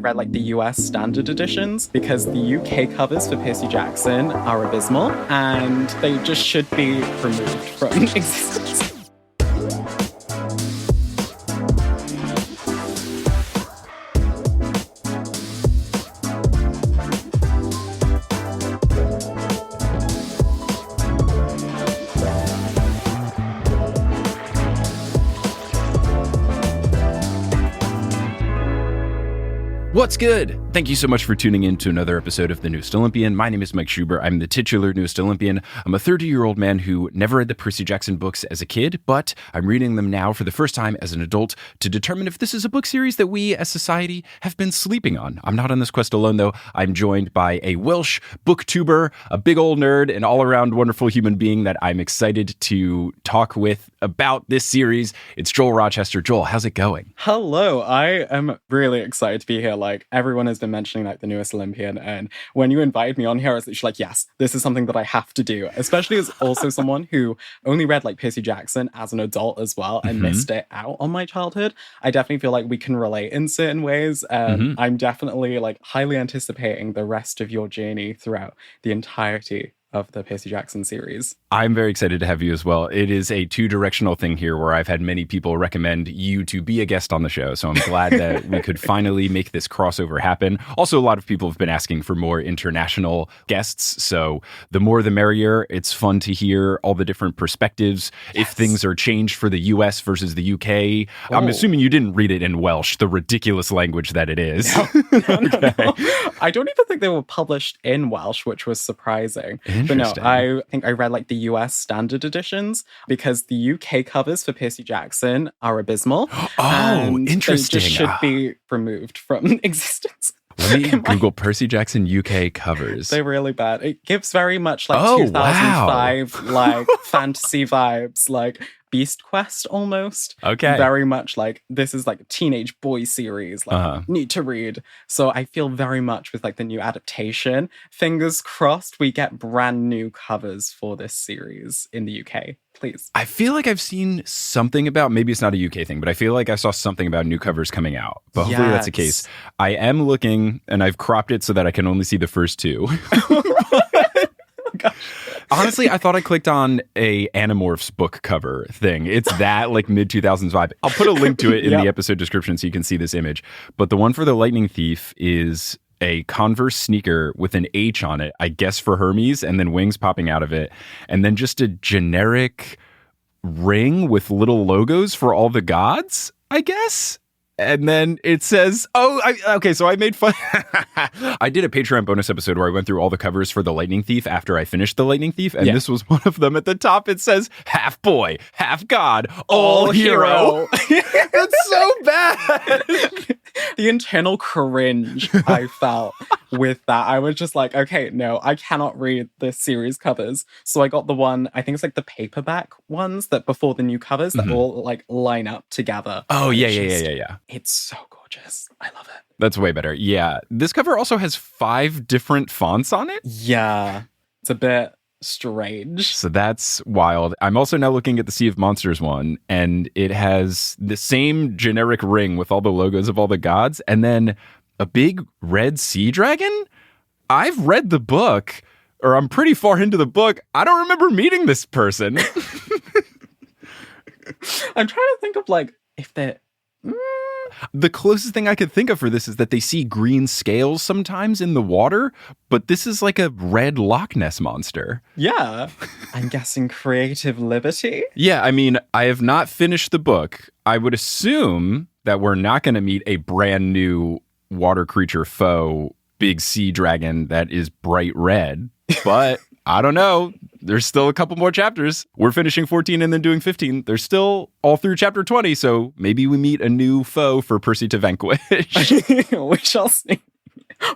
read like the US standard editions because the UK covers for Percy Jackson are abysmal and they just should be removed from existence. What's good? Thank you so much for tuning in to another episode of the Newest Olympian. My name is Mike Schubert. I'm the titular Newest Olympian. I'm a 30-year-old man who never read the Percy Jackson books as a kid, but I'm reading them now for the first time as an adult to determine if this is a book series that we as society have been sleeping on. I'm not on this quest alone, though. I'm joined by a Welsh booktuber, a big old nerd, and all-around wonderful human being that I'm excited to talk with about this series. It's Joel Rochester. Joel, how's it going? Hello, I am really excited to be here. Like, everyone has been mentioning like the Newest Olympian, and when you invited me on here, I was literally like, yes, this is something that I have to do, especially as also someone who only read like Percy Jackson as an adult as well and missed it out on my childhood. I definitely feel like we can relate in certain ways. I'm definitely like highly anticipating the rest of your journey throughout the entirety of the Percy Jackson series. I'm very excited to have you as well. It is a two-directional thing here where I've had many people recommend you to be a guest on the show. So I'm glad that we could finally make this crossover happen. Also, a lot of people have been asking for more international guests. So the more the merrier. It's fun to hear all the different perspectives. Yes. If things are changed for the US versus the UK. Oh. I'm assuming you didn't read it in Welsh, the ridiculous language that it is. No. I don't even think they were published in Welsh, which was surprising. But no, I think I read like the US standard editions because the UK covers for Percy Jackson are abysmal. Oh, interesting. They just should be removed from existence. Let me Google Percy Jackson UK covers. They're really bad. It gives very much like 2005 like fantasy vibes, like BeastQuest almost. Okay. Very much like this is like a teenage boy series, like need to read. So I feel very much with like the new adaptation, fingers crossed we get brand new covers for this series in the UK. Please. I feel like I've seen something about, maybe it's not a UK thing, but I feel like I saw something about new covers coming out. But hopefully that's the case. I am looking, and I've cropped it so that I can only see the first two. Gosh. Honestly, I thought I clicked on a Animorphs book cover thing. It's that like mid-2000s vibe. I'll put a link to it in the episode description so you can see this image. But the one for the Lightning Thief is a Converse sneaker with an H on it, I guess for Hermes, and then wings popping out of it. And then just a generic ring with little logos for all the gods, I guess. And then it says, so I made fun. I did a Patreon bonus episode where I went through all the covers for The Lightning Thief after I finished The Lightning Thief. And this was one of them. At the top, it says, half boy, half god, all hero. That's so bad. The internal cringe I felt with that. I was just like, okay, no, I cannot read this series covers. So I got the one, I think it's like the paperback ones that before the new covers that all like line up together. Oh, yeah. It's so gorgeous. I love it. That's way better. Yeah. This cover also has 5 different fonts on it. Yeah. It's a bit strange. So that's wild. I'm also now looking at the Sea of Monsters one, and it has the same generic ring with all the logos of all the gods, and then a big red sea dragon. I've read the book, or I'm pretty far into the book. I don't remember meeting this person. I'm trying to think of like if they're... The closest thing I could think of for this is that they see green scales sometimes in the water, but this is like a red Loch Ness monster. Yeah. I'm guessing creative liberty? Yeah, I mean, I have not finished the book. I would assume that we're not going to meet a brand new water creature foe, big sea dragon that is bright red, but I don't know. There's still a couple more chapters. We're finishing 14 and then doing 15. There's still all through chapter 20, so maybe we meet a new foe for Percy to vanquish. We shall see.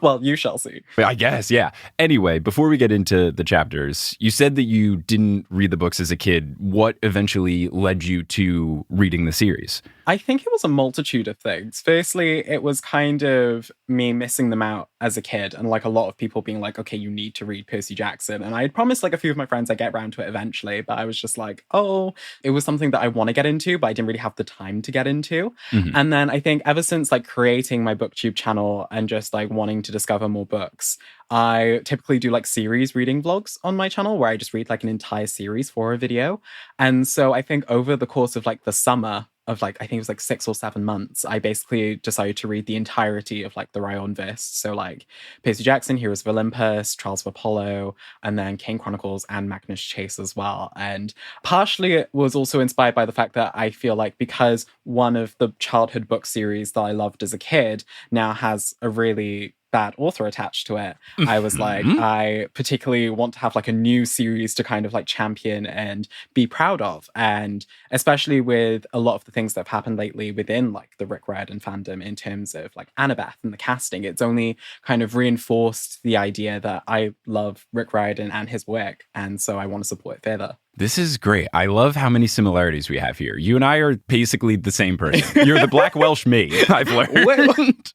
Well, you shall see. I guess, yeah. Anyway, before we get into the chapters, you said that you didn't read the books as a kid. What eventually led you to reading the series? I think it was a multitude of things. Firstly, it was kind of me missing them out as a kid, and like a lot of people being like, okay, you need to read Percy Jackson. And I had promised like a few of my friends I'd get around to it eventually, but I was just like, oh, it was something that I want to get into, but I didn't really have the time to get into. And then I think ever since like creating my booktube channel and just like wanting to discover more books, I typically do like series reading vlogs on my channel where I just read like an entire series for a video. And so I think over the course of like the summer of like, I think it was like 6 or 7 months, I basically decided to read the entirety of like the Ryan Verse. So like Percy Jackson, Heroes of Olympus, Trials of Apollo, and then Kane Chronicles and Magnus Chase as well. And partially it was also inspired by the fact that I feel like because one of the childhood book series that I loved as a kid now has a really bad author attached to it, I was like, I particularly want to have like a new series to kind of like champion and be proud of. And especially with a lot of the things that have happened lately within like the Rick Riordan fandom in terms of like Annabeth and the casting, it's only kind of reinforced the idea that I love Rick Riordan and his work. And so I want to support it further. This is great. I love how many similarities we have here. You and I are basically the same person. You're the Black Welsh me, I've learned.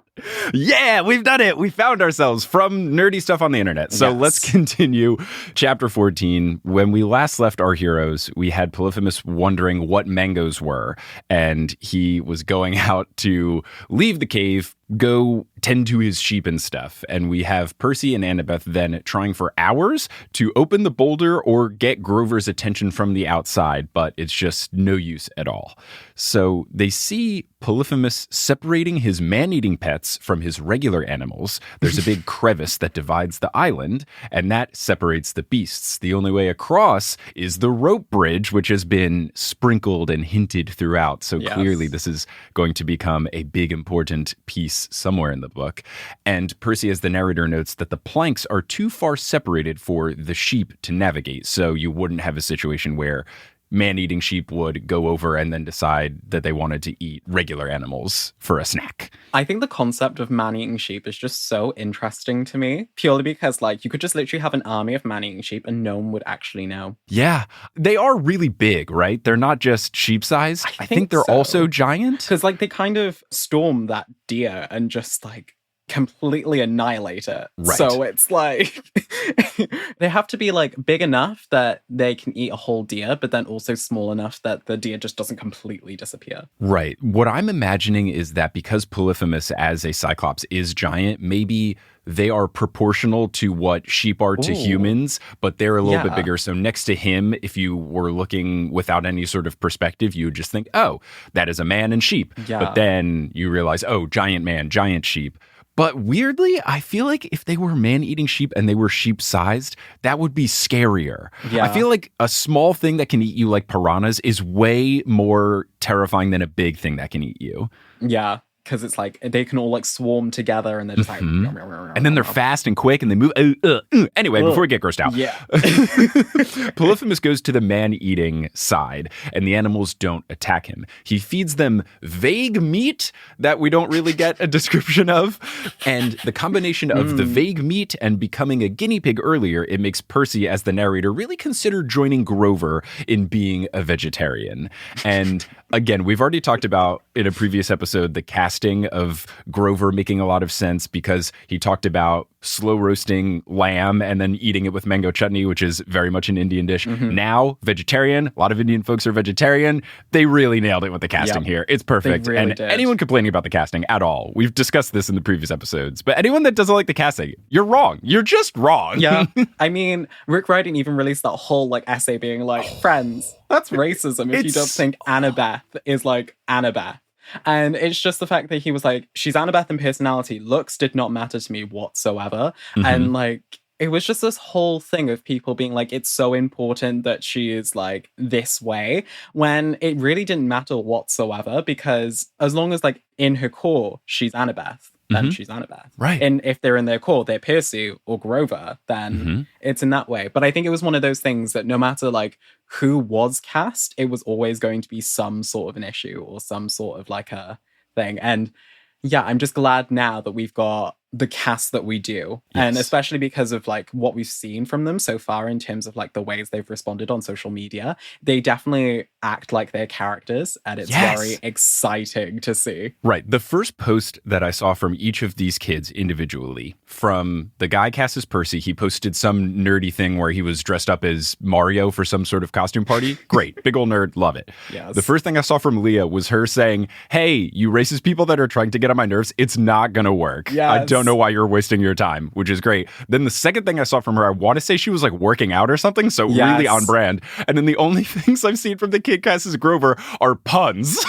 Yeah, we've done it. We found ourselves from nerdy stuff on the internet. So let's continue. Chapter 14. When we last left our heroes, we had Polyphemus wondering what mangoes were. And he was going out to leave the cave, go tend to his sheep and stuff. And we have Percy and Annabeth then trying for hours to open the boulder or get Grover's attention from the outside, but it's just no use at all. So they see Polyphemus separating his man-eating pets from his regular animals. There's a big crevice that divides the island, and that separates the beasts. The only way across is the rope bridge, which has been sprinkled and hinted throughout. So clearly this is going to become a big, important piece somewhere in the book. And Percy, as the narrator, notes that the planks are too far separated for the sheep to navigate. So you wouldn't have a situation where man-eating sheep would go over and then decide that they wanted to eat regular animals for a snack. I think the concept of man-eating sheep is just so interesting to me, purely because like you could just literally have an army of man-eating sheep and no one would actually know. Yeah, they are really big, right? They're not just sheep-sized. I think they're also giant. Because like they kind of storm that deer and just like completely annihilate it. Right. So it's like they have to be like big enough that they can eat a whole deer, but then also small enough that the deer just doesn't completely disappear. Right. What I'm imagining is that because Polyphemus as a cyclops is giant, maybe they are proportional to what sheep are to humans, but they're a little bit bigger. So next to him, if you were looking without any sort of perspective, you would just think, oh, that is a man and sheep. Yeah. But then you realize, oh, giant man, giant sheep. But weirdly, I feel like if they were man-eating sheep and they were sheep-sized, that would be scarier. Yeah. I feel like a small thing that can eat you like piranhas is way more terrifying than a big thing that can eat you. Yeah. Because it's like they can all like swarm together and they're just like and then they're fast and quick and they move anyway, before we get grossed out, Polyphemus goes to the man-eating side and the animals don't attack him. He feeds them vague meat that we don't really get a description of, and the combination of the vague meat and becoming a guinea pig earlier, it makes Percy as the narrator really consider joining Grover in being a vegetarian. And again, we've already talked about in a previous episode the casting of Grover making a lot of sense because he talked about slow roasting lamb and then eating it with mango chutney, which is very much an Indian dish. Now, vegetarian. A lot of Indian folks are vegetarian. They really nailed it with the casting here. It's perfect. They really and did. Anyone complaining about the casting at all, we've discussed this in the previous episodes, but anyone that doesn't like the casting, you're wrong. You're just wrong. Yeah. I mean, Rick Riordan even released that whole like essay being like, friends, that's racism if you don't think Annabeth is like Annabeth. And it's just the fact that he was like, she's Annabeth in personality. Looks did not matter to me whatsoever. And like, it was just this whole thing of people being like, it's so important that she is like this way, when it really didn't matter whatsoever, because as long as like in her core, she's Annabeth, then she's Annabeth. Right. And if they're in their core, they're Percy or Grover, then it's in that way. But I think it was one of those things that no matter like who was cast, it was always going to be some sort of an issue or some sort of like a thing. And yeah, I'm just glad now that we've got the cast that we do. And especially because of like what we've seen from them so far in terms of like the ways they've responded on social media, they definitely act like their characters, and it's very exciting to see. Right. The first post that I saw from each of these kids individually, from the guy cast as Percy, he posted some nerdy thing where he was dressed up as Mario for some sort of costume party. Great. Big ol' nerd. Love it. Yes. The first thing I saw from Leah was her saying, hey, you racist people that are trying to get on my nerves, it's not going to work. Yes. I don't know why you're wasting your time, which is great. Then the second thing I saw from her, I want to say she was like working out or something, so really on brand. And then the only things I've seen from the kid cast as Grover are puns.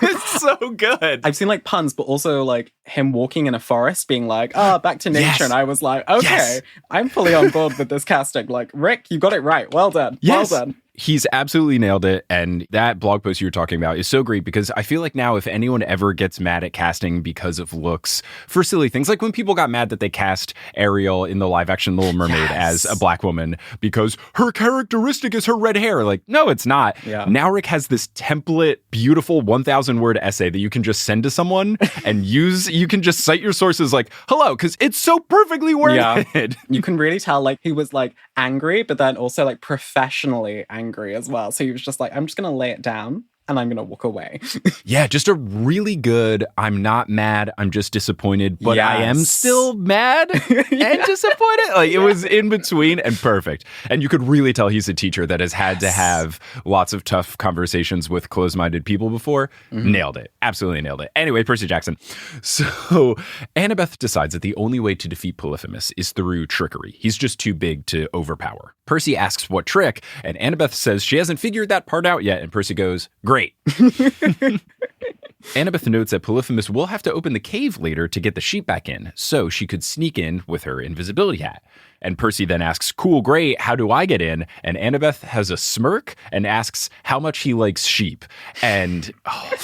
It's so good. I've seen like puns, but also like him walking in a forest being like, back to nature. And I was like, okay, I'm fully on board with this casting. Like, Rick, you got it right. Well done. Yes. Well done. He's absolutely nailed it. And that blog post you were talking about is so great because I feel like now if anyone ever gets mad at casting because of looks for silly things, like when people got mad that they cast Ariel in the live action Little Mermaid as a black woman because her characteristic is her red hair. Like, no, it's not. Yeah. Now Rick has this template, beautiful 1,000 word essay that you can just send to someone and use. You can just cite your sources like, hello, because it's so perfectly worded. Yeah. You can really tell like he was like angry, but then also like professionally angry as well. So he was just like, I'm just going to lay it down and I'm going to walk away. Yeah, just a really good, I'm not mad, I'm just disappointed, but I am still mad and disappointed. Like, it was in between and perfect. And you could really tell he's a teacher that has had to have lots of tough conversations with closed-minded people before. Nailed it. Absolutely nailed it. Anyway, Percy Jackson. So Annabeth decides that the only way to defeat Polyphemus is through trickery. He's just too big to overpower. Percy asks what trick, and Annabeth says she hasn't figured that part out yet, and Percy goes, great. Annabeth notes that Polyphemus will have to open the cave later to get the sheep back in, so she could sneak in with her invisibility hat. And Percy then asks, cool, great, how do I get in? And Annabeth has a smirk and asks how much he likes sheep. And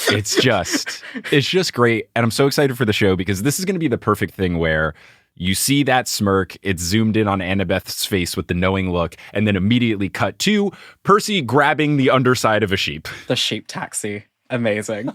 it's just great. And I'm so excited for the show because this is going to be the perfect thing where you see that smirk, it's zoomed in on Annabeth's face with the knowing look, and then immediately cut to Percy grabbing the underside of a sheep. The sheep taxi. Amazing.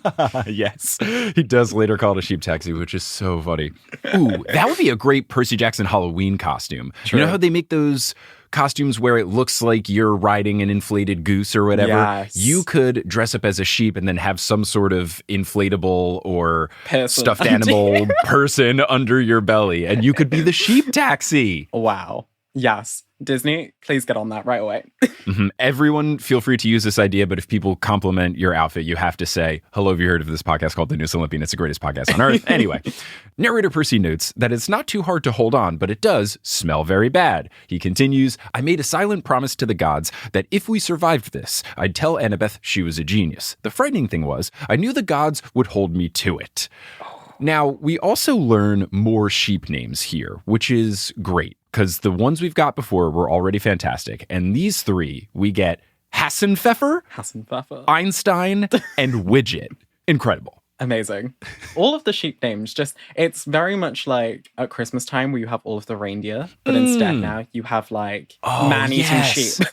Yes. He does later call it a sheep taxi, which is so funny. Ooh, that would be a great Percy Jackson Halloween costume. True. You know how they make those costumes where it looks like you're riding an inflated goose or whatever? Yes. You could dress up as a sheep and then have some sort of inflatable or stuffed animal person under your belly, and you could be the sheep taxi. Wow. Yes. Disney, please get on that right away. Everyone, feel free to use this idea, but if people compliment your outfit, you have to say, hello, have you heard of this podcast called The Newest Olympian? It's the greatest podcast on earth. Anyway, narrator Percy notes that it's not too hard to hold on, but it does smell very bad. He continues, I made a silent promise to the gods that if we survived this, I'd tell Annabeth she was a genius. The frightening thing was, I knew the gods would hold me to it. Now, we also learn more sheep names here, which is great, because the ones we've got before were already fantastic. And these three, we get Hassenpfeffer, Einstein, and Widget. Incredible. Amazing. All of the sheep names, it's very much like at Christmas time where you have all of the reindeer, but instead now you have like man-eating sheep.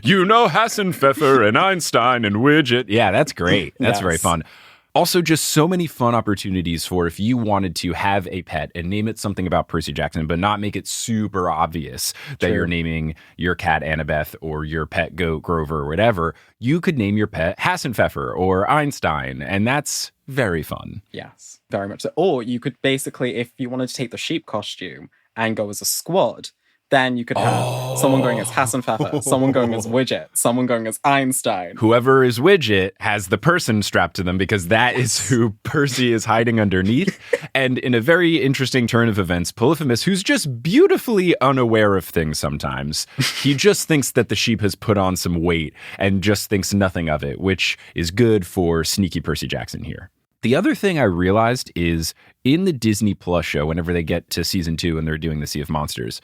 You know Hassenpfeffer and Einstein and Widget. Yeah, that's great. That's very fun. Also, just so many fun opportunities for if you wanted to have a pet and name it something about Percy Jackson, but not make it super obvious that you're naming your cat Annabeth or your pet goat Grover or whatever, you could name your pet Hassenpfeffer or Einstein, and that's very fun. Yes, very much so. Or you could basically, if you wanted to take the sheep costume and go as a squad, then you could have someone going as Hassenpfeffer, someone going as Widget, someone going as Einstein. Whoever is Widget has the person strapped to them because that is who Percy is hiding underneath. And in a very interesting turn of events, Polyphemus, who's just beautifully unaware of things sometimes, he just thinks that the sheep has put on some weight and just thinks nothing of it, which is good for sneaky Percy Jackson here. The other thing I realized is in the Disney Plus show, whenever they get to season 2 and they're doing the Sea of Monsters,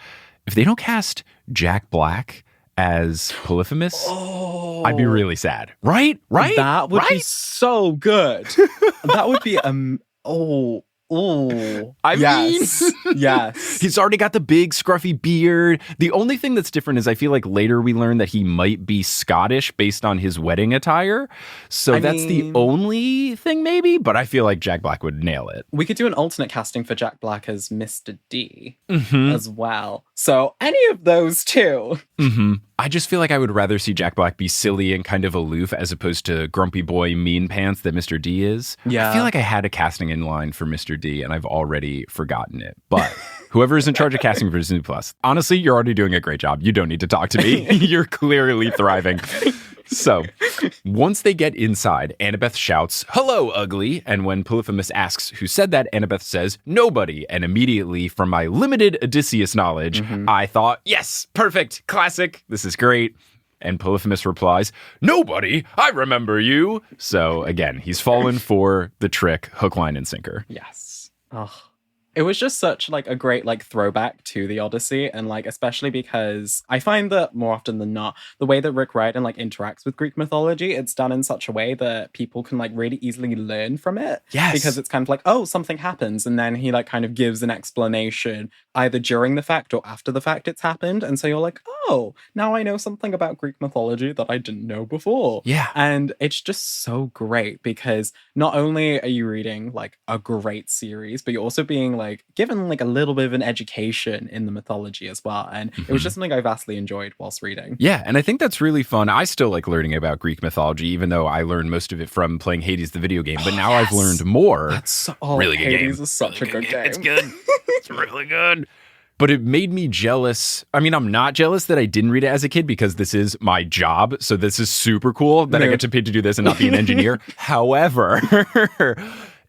if they don't cast Jack Black as Polyphemus, I'd be really sad. Right? That would be so good. That would be yes. He's already got the big scruffy beard. The only thing that's different is I feel like later we learn that he might be Scottish based on his wedding attire. So that's the only thing maybe, but I feel like Jack Black would nail it. We could do an alternate casting for Jack Black as Mr. D as well. So any of those two. I just feel like I would rather see Jack Black be silly and kind of aloof as opposed to grumpy boy mean pants that Mr. D is. Yeah. I feel like I had a casting in line for Mr. D and I've already forgotten it. But whoever is in charge of casting for Disney Plus, honestly, you're already doing a great job. You don't need to talk to me. You're clearly thriving. So, once they get inside, Annabeth shouts, "Hello, ugly!" And when Polyphemus asks who said that, Annabeth says, "Nobody." And immediately, from my limited Odysseus knowledge, I thought, yes, perfect, classic, this is great. And Polyphemus replies, "Nobody, I remember you." So, again, he's fallen for the trick, hook, line, and sinker. Yes. Oh. It was just such like a great like throwback to the Odyssey, and like especially because I find that more often than not, the way that Rick Riordan like interacts with Greek mythology, it's done in such a way that people can like really easily learn from it. Yes. Because it's kind of like, oh, something happens, and then he like kind of gives an explanation either during the fact or after the fact it's happened. And so you're like, oh, now I know something about Greek mythology that I didn't know before. Yeah. And it's just so great because not only are you reading like a great series, but you're also being like given like a little bit of an education in the mythology as well. And it was just something I vastly enjoyed whilst reading. Yeah, and I think that's really fun. I still like learning about Greek mythology, even though I learned most of it from playing Hades the video game. But now I've learned more. That's really good Hades game. is such a good game. It's good. It's really good. But it made me jealous. I mean, I'm not jealous that I didn't read it as a kid because this is my job. So this is super cool that I get to pay to do this and not be an engineer. However,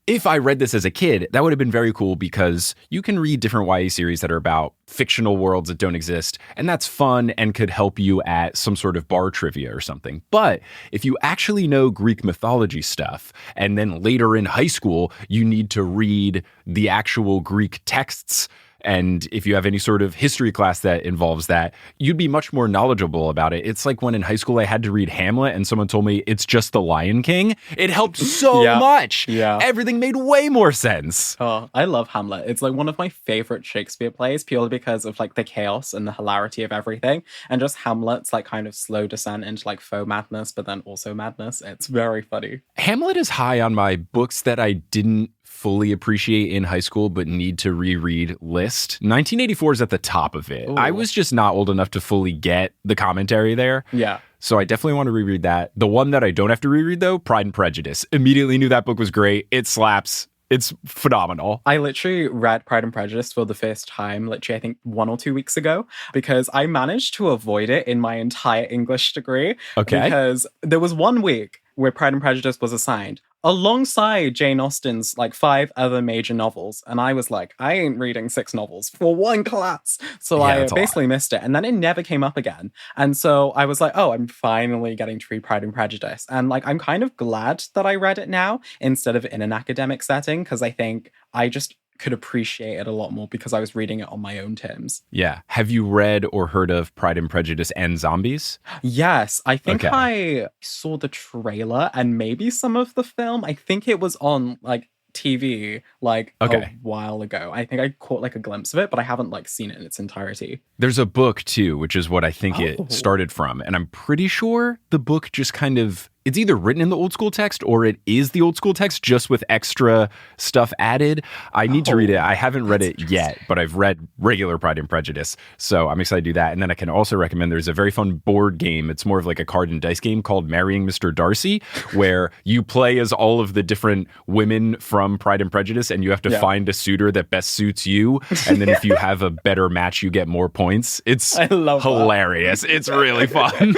if I read this as a kid, that would have been very cool because you can read different YA series that are about fictional worlds that don't exist, and that's fun and could help you at some sort of bar trivia or something. But if you actually know Greek mythology stuff, and then later in high school, you need to read the actual Greek texts, and if you have any sort of history class that involves that, you'd be much more knowledgeable about it. It's like when in high school I had to read Hamlet and someone told me it's just the Lion King. It helped so much. Yeah. Everything made way more sense. Oh, I love Hamlet. It's like one of my favorite Shakespeare plays purely because of like the chaos and the hilarity of everything. And just Hamlet's like kind of slow descent into like faux madness, but then also madness. It's very funny. Hamlet is high on my books that I didn't fully appreciate in high school but need to reread list. 1984 is at the top of it. Ooh. I was just not old enough to fully get the commentary there. Yeah. So I definitely want to reread that. The one that I don't have to reread though, Pride and Prejudice. Immediately knew that book was great. It slaps. It's phenomenal. I literally read Pride and Prejudice for the first time, literally, I think 1 or 2 weeks ago, because I managed to avoid it in my entire English degree. Okay. Because there was 1 week where Pride and Prejudice was assigned alongside Jane Austen's like 5 other major novels. And I was like, I ain't reading 6 novels for 1 class. So I basically missed it. And then it never came up again. And so I was like, oh, I'm finally getting to read Pride and Prejudice. And like, I'm kind of glad that I read it now instead of in an academic setting, because I think I just could appreciate it a lot more because I was reading it on my own terms. Yeah. Have you read or heard of Pride and Prejudice and Zombies? Yes. I think I saw the trailer and maybe some of the film. I think it was on like TV like a while ago. I think I caught like a glimpse of it, but I haven't like seen it in its entirety. There's a book too, which is what I think it started from. And I'm pretty sure the book just kind of, it's either written in the old school text or it is the old school text just with extra stuff added. I need to read it. I haven't read it yet, but I've read regular Pride and Prejudice. So I'm excited to do that. And then I can also recommend there's a very fun board game. It's more of like a card and dice game called Marrying Mr. Darcy, where you play as all of the different women from Pride and Prejudice and you have to find a suitor that best suits you. And then if you have a better match, you get more points. It's hilarious. It's really fun.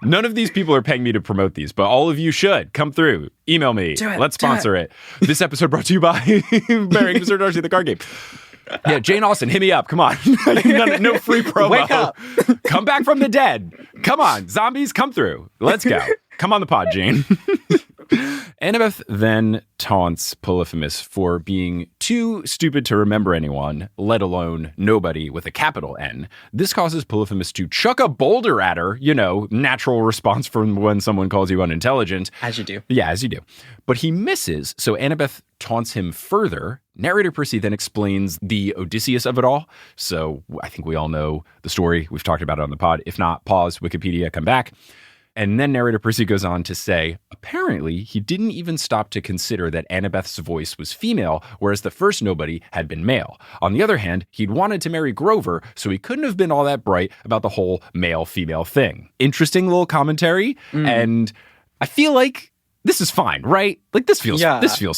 None of these people are paying me to promote these, but all of you should. Come through. Email me. Let's sponsor it. This episode brought to you by Marrying Mr. Darcy, the card game. Yeah, Jane Austen, hit me up. Come on. No free promo. Wake up. Come back from the dead. Come on. Zombies, come through. Let's go. Come on the pod, Jane. Annabeth then taunts Polyphemus for being too stupid to remember anyone, let alone nobody with a capital N. This causes Polyphemus to chuck a boulder at her, natural response from when someone calls you unintelligent. As you do. Yeah, as you do. But he misses, so Annabeth taunts him further. Narrator Percy then explains the Odysseus of it all. So I think we all know the story. We've talked about it on the pod. If not, pause, Wikipedia, come back. And then narrator Percy goes on to say, apparently, he didn't even stop to consider that Annabeth's voice was female, whereas the first nobody had been male. On the other hand, he'd wanted to marry Grover, so he couldn't have been all that bright about the whole male-female thing. Interesting little commentary, and I feel like this is fine, right? Like, this feels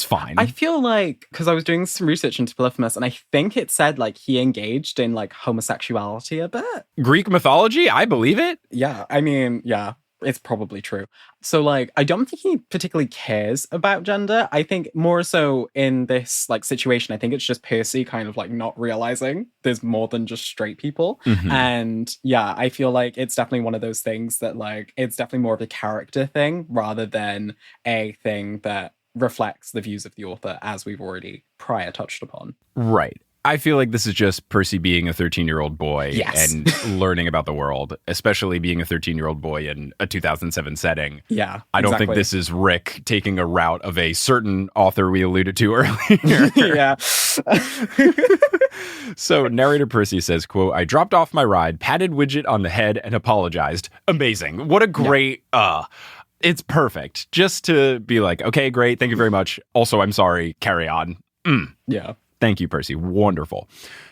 fine. I feel like, because I was doing some research into Polyphemus, and I think it said, like, he engaged in, like, homosexuality a bit. Greek mythology? I believe it. Yeah, I mean, yeah. It's probably true. So, like, I don't think he particularly cares about gender. I think more so in this, like, situation, I think it's just Percy kind of, like, not realizing there's more than just straight people. Mm-hmm. And, yeah, I feel like it's definitely one of those things that, like, it's definitely more of a character thing rather than a thing that reflects the views of the author, as we've already prior touched upon. Right. I feel like this is just Percy being a 13-year-old boy and learning about the world, especially being a 13-year-old boy in a 2007 setting. Yeah, I don't think this is Rick taking a route of a certain author we alluded to earlier. Yeah. So narrator Percy says, quote, I dropped off my ride, patted Widget on the head, and apologized. Amazing. What a great... It's perfect. Just to be like, okay, great. Thank you very much. Also, I'm sorry. Carry on. Yeah. Thank you, Percy. Wonderful.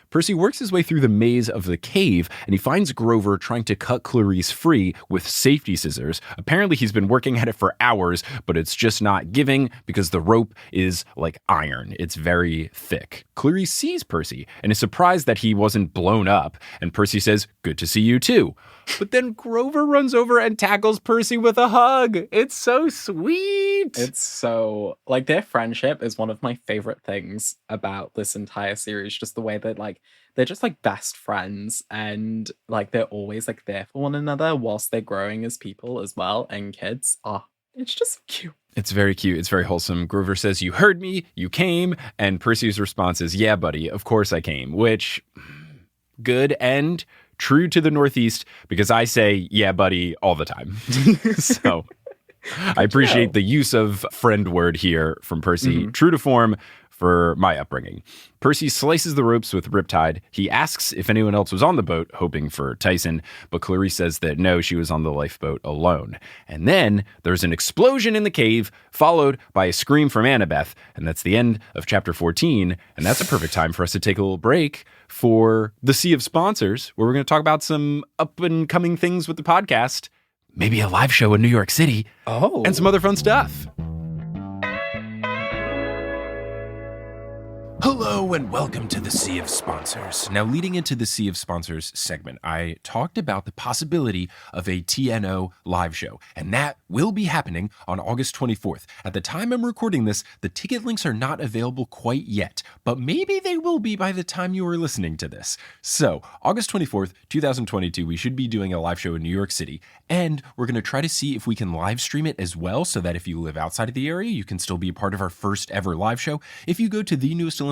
Percy works his way through the maze of the cave, and he finds Grover trying to cut Clarice free with safety scissors. Apparently, he's been working at it for hours, but it's just not giving because the rope is like iron. It's very thick. Clarice sees Percy and is surprised that he wasn't blown up, and Percy says, good to see you too. But then Grover runs over and tackles Percy with a hug. It's so sweet. It's so, like, their friendship is one of my favorite things about this entire series. Just the way that, like, they're just, like, best friends and, like, they're always, like, there for one another whilst they're growing as people as well and kids. Oh, it's just cute. It's very cute. It's very wholesome. Grover says, you heard me, you came. And Percy's response is, yeah, buddy, of course I came. Which, good and true to the Northeast, because I say, yeah, buddy, all the time. So I appreciate the use of friend word here from Percy. True to form for my upbringing. Percy slices the ropes with Riptide. He asks if anyone else was on the boat, hoping for Tyson, but Clarice says that no, she was on the lifeboat alone. And then there's an explosion in the cave, followed by a scream from Annabeth, and that's the end of chapter 14, and that's a perfect time for us to take a little break for the Sea of Sponsors, where we're going to talk about some up-and-coming things with the podcast, maybe a live show in New York City, and some other fun stuff. Hello and welcome to the Sea of Sponsors. Now, leading into the Sea of Sponsors segment, I talked about the possibility of a TNO live show, and that will be happening on August 24th. At the time I'm recording this, the ticket links are not available quite yet, but maybe they will be by the time you are listening to this. So, August 24th, 2022, we should be doing a live show in New York City, and we're going to try to see if we can live stream it as well, so that if you live outside of the area, you can still be a part of our first ever live show. If you go to thenewestolympian.com/live,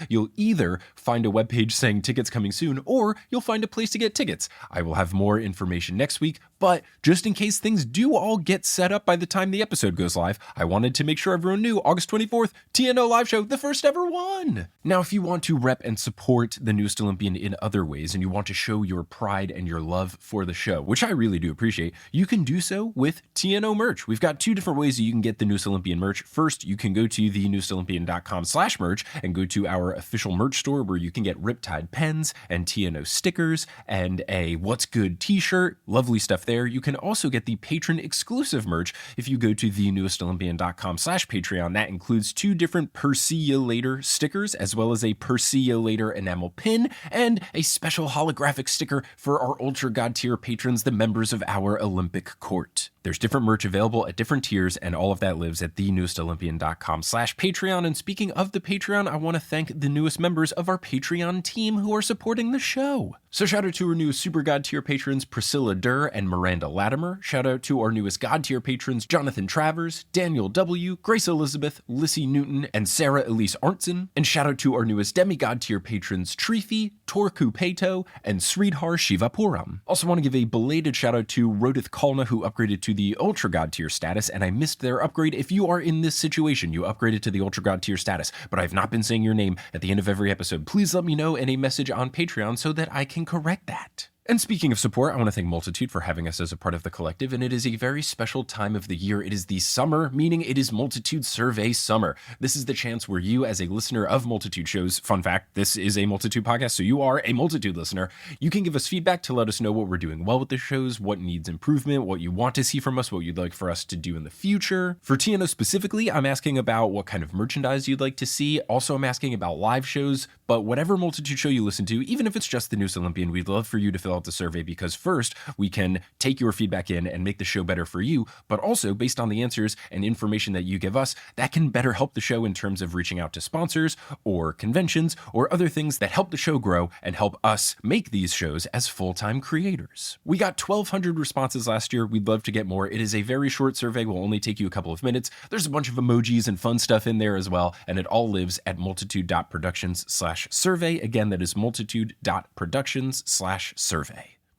you'll either find a webpage saying tickets coming soon, or you'll find a place to get tickets. I will have more information next week, but just in case things do all get set up by the time the episode goes live, I wanted to make sure everyone knew August 24th, TNO live show, the first ever one. Now, if you want to rep and support the Newest Olympian in other ways, and you want to show your pride and your love for the show, which I really do appreciate, you can do so with TNO merch. We've got two different ways that you can get the Newest Olympian merch. First, you can go to thenewestolympian.com/merch and go to our official merch store where you can get Riptide pens and TNO stickers and a What's Good t-shirt. Lovely stuff there. You can also get the patron exclusive merch if you go to thenewestolympian.com/Patreon. That includes two different Percy Ya Later stickers, as well as a Percy Ya Later enamel pin and a special holographic sticker for our Ultra God tier patrons, the members of our Olympic court. There's different merch available at different tiers, and all of that lives at thenewestolympian.com/Patreon. And speaking of the Patreon, I want to thank the newest members of our Patreon team who are supporting the show. So shout out to our newest Super God tier patrons, Priscilla Durr and Miranda Latimer. Shout out to our newest God tier patrons, Jonathan Travers, Daniel W., Grace Elizabeth, Lissy Newton, and Sarah Elise Arntzen. And shout out to our newest demigod tier patrons, Trifi, Torku Peto, and Sridhar Shivapuram. Also want to give a belated shout out to Rodith Kalna, who upgraded to the Ultra God tier status, and I missed their upgrade. If you are in this situation, you upgraded to the Ultra God tier status, but I have not been saying your name at the end of every episode, please let me know in a message on Patreon so that I can correct that. And speaking of support, I want to thank Multitude for having us as a part of the collective, and it is a very special time of the year. It is the summer, meaning it is Multitude Survey Summer. This is the chance where you, as a listener of Multitude shows, fun fact, this is a Multitude podcast, so you are a Multitude listener, you can give us feedback to let us know what we're doing well with the shows, what needs improvement, what you want to see from us, what you'd like for us to do in the future. For TNO specifically, I'm asking about what kind of merchandise you'd like to see. Also, I'm asking about live shows, but whatever Multitude show you listen to, even if it's just the Newest Olympian, we'd love for you to fill out the survey, because first, we can take your feedback in and make the show better for you, but also based on the answers and information that you give us, that can better help the show in terms of reaching out to sponsors or conventions or other things that help the show grow and help us make these shows as full-time creators. We got 1,200 responses last year. We'd love to get more. It is a very short survey, will only take you a couple of minutes. There's a bunch of emojis and fun stuff in there as well, and it all lives at multitude.productions/survey. Again, that is multitude.productions/survey.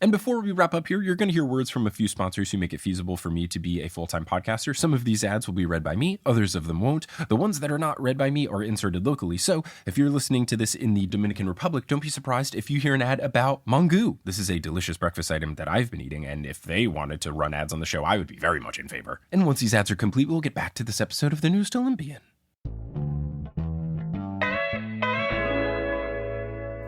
And before we wrap up here, you're going to hear words from a few sponsors who make it feasible for me to be a full-time podcaster. Some of these ads will be read by me, others of them won't. The ones that are not read by me are inserted locally. So if you're listening to this in the Dominican Republic, don't be surprised if you hear an ad about mango. This is a delicious breakfast item that I've been eating, and if they wanted to run ads on the show, I would be very much in favor. And once these ads are complete, we'll get back to this episode of The Newest Olympian.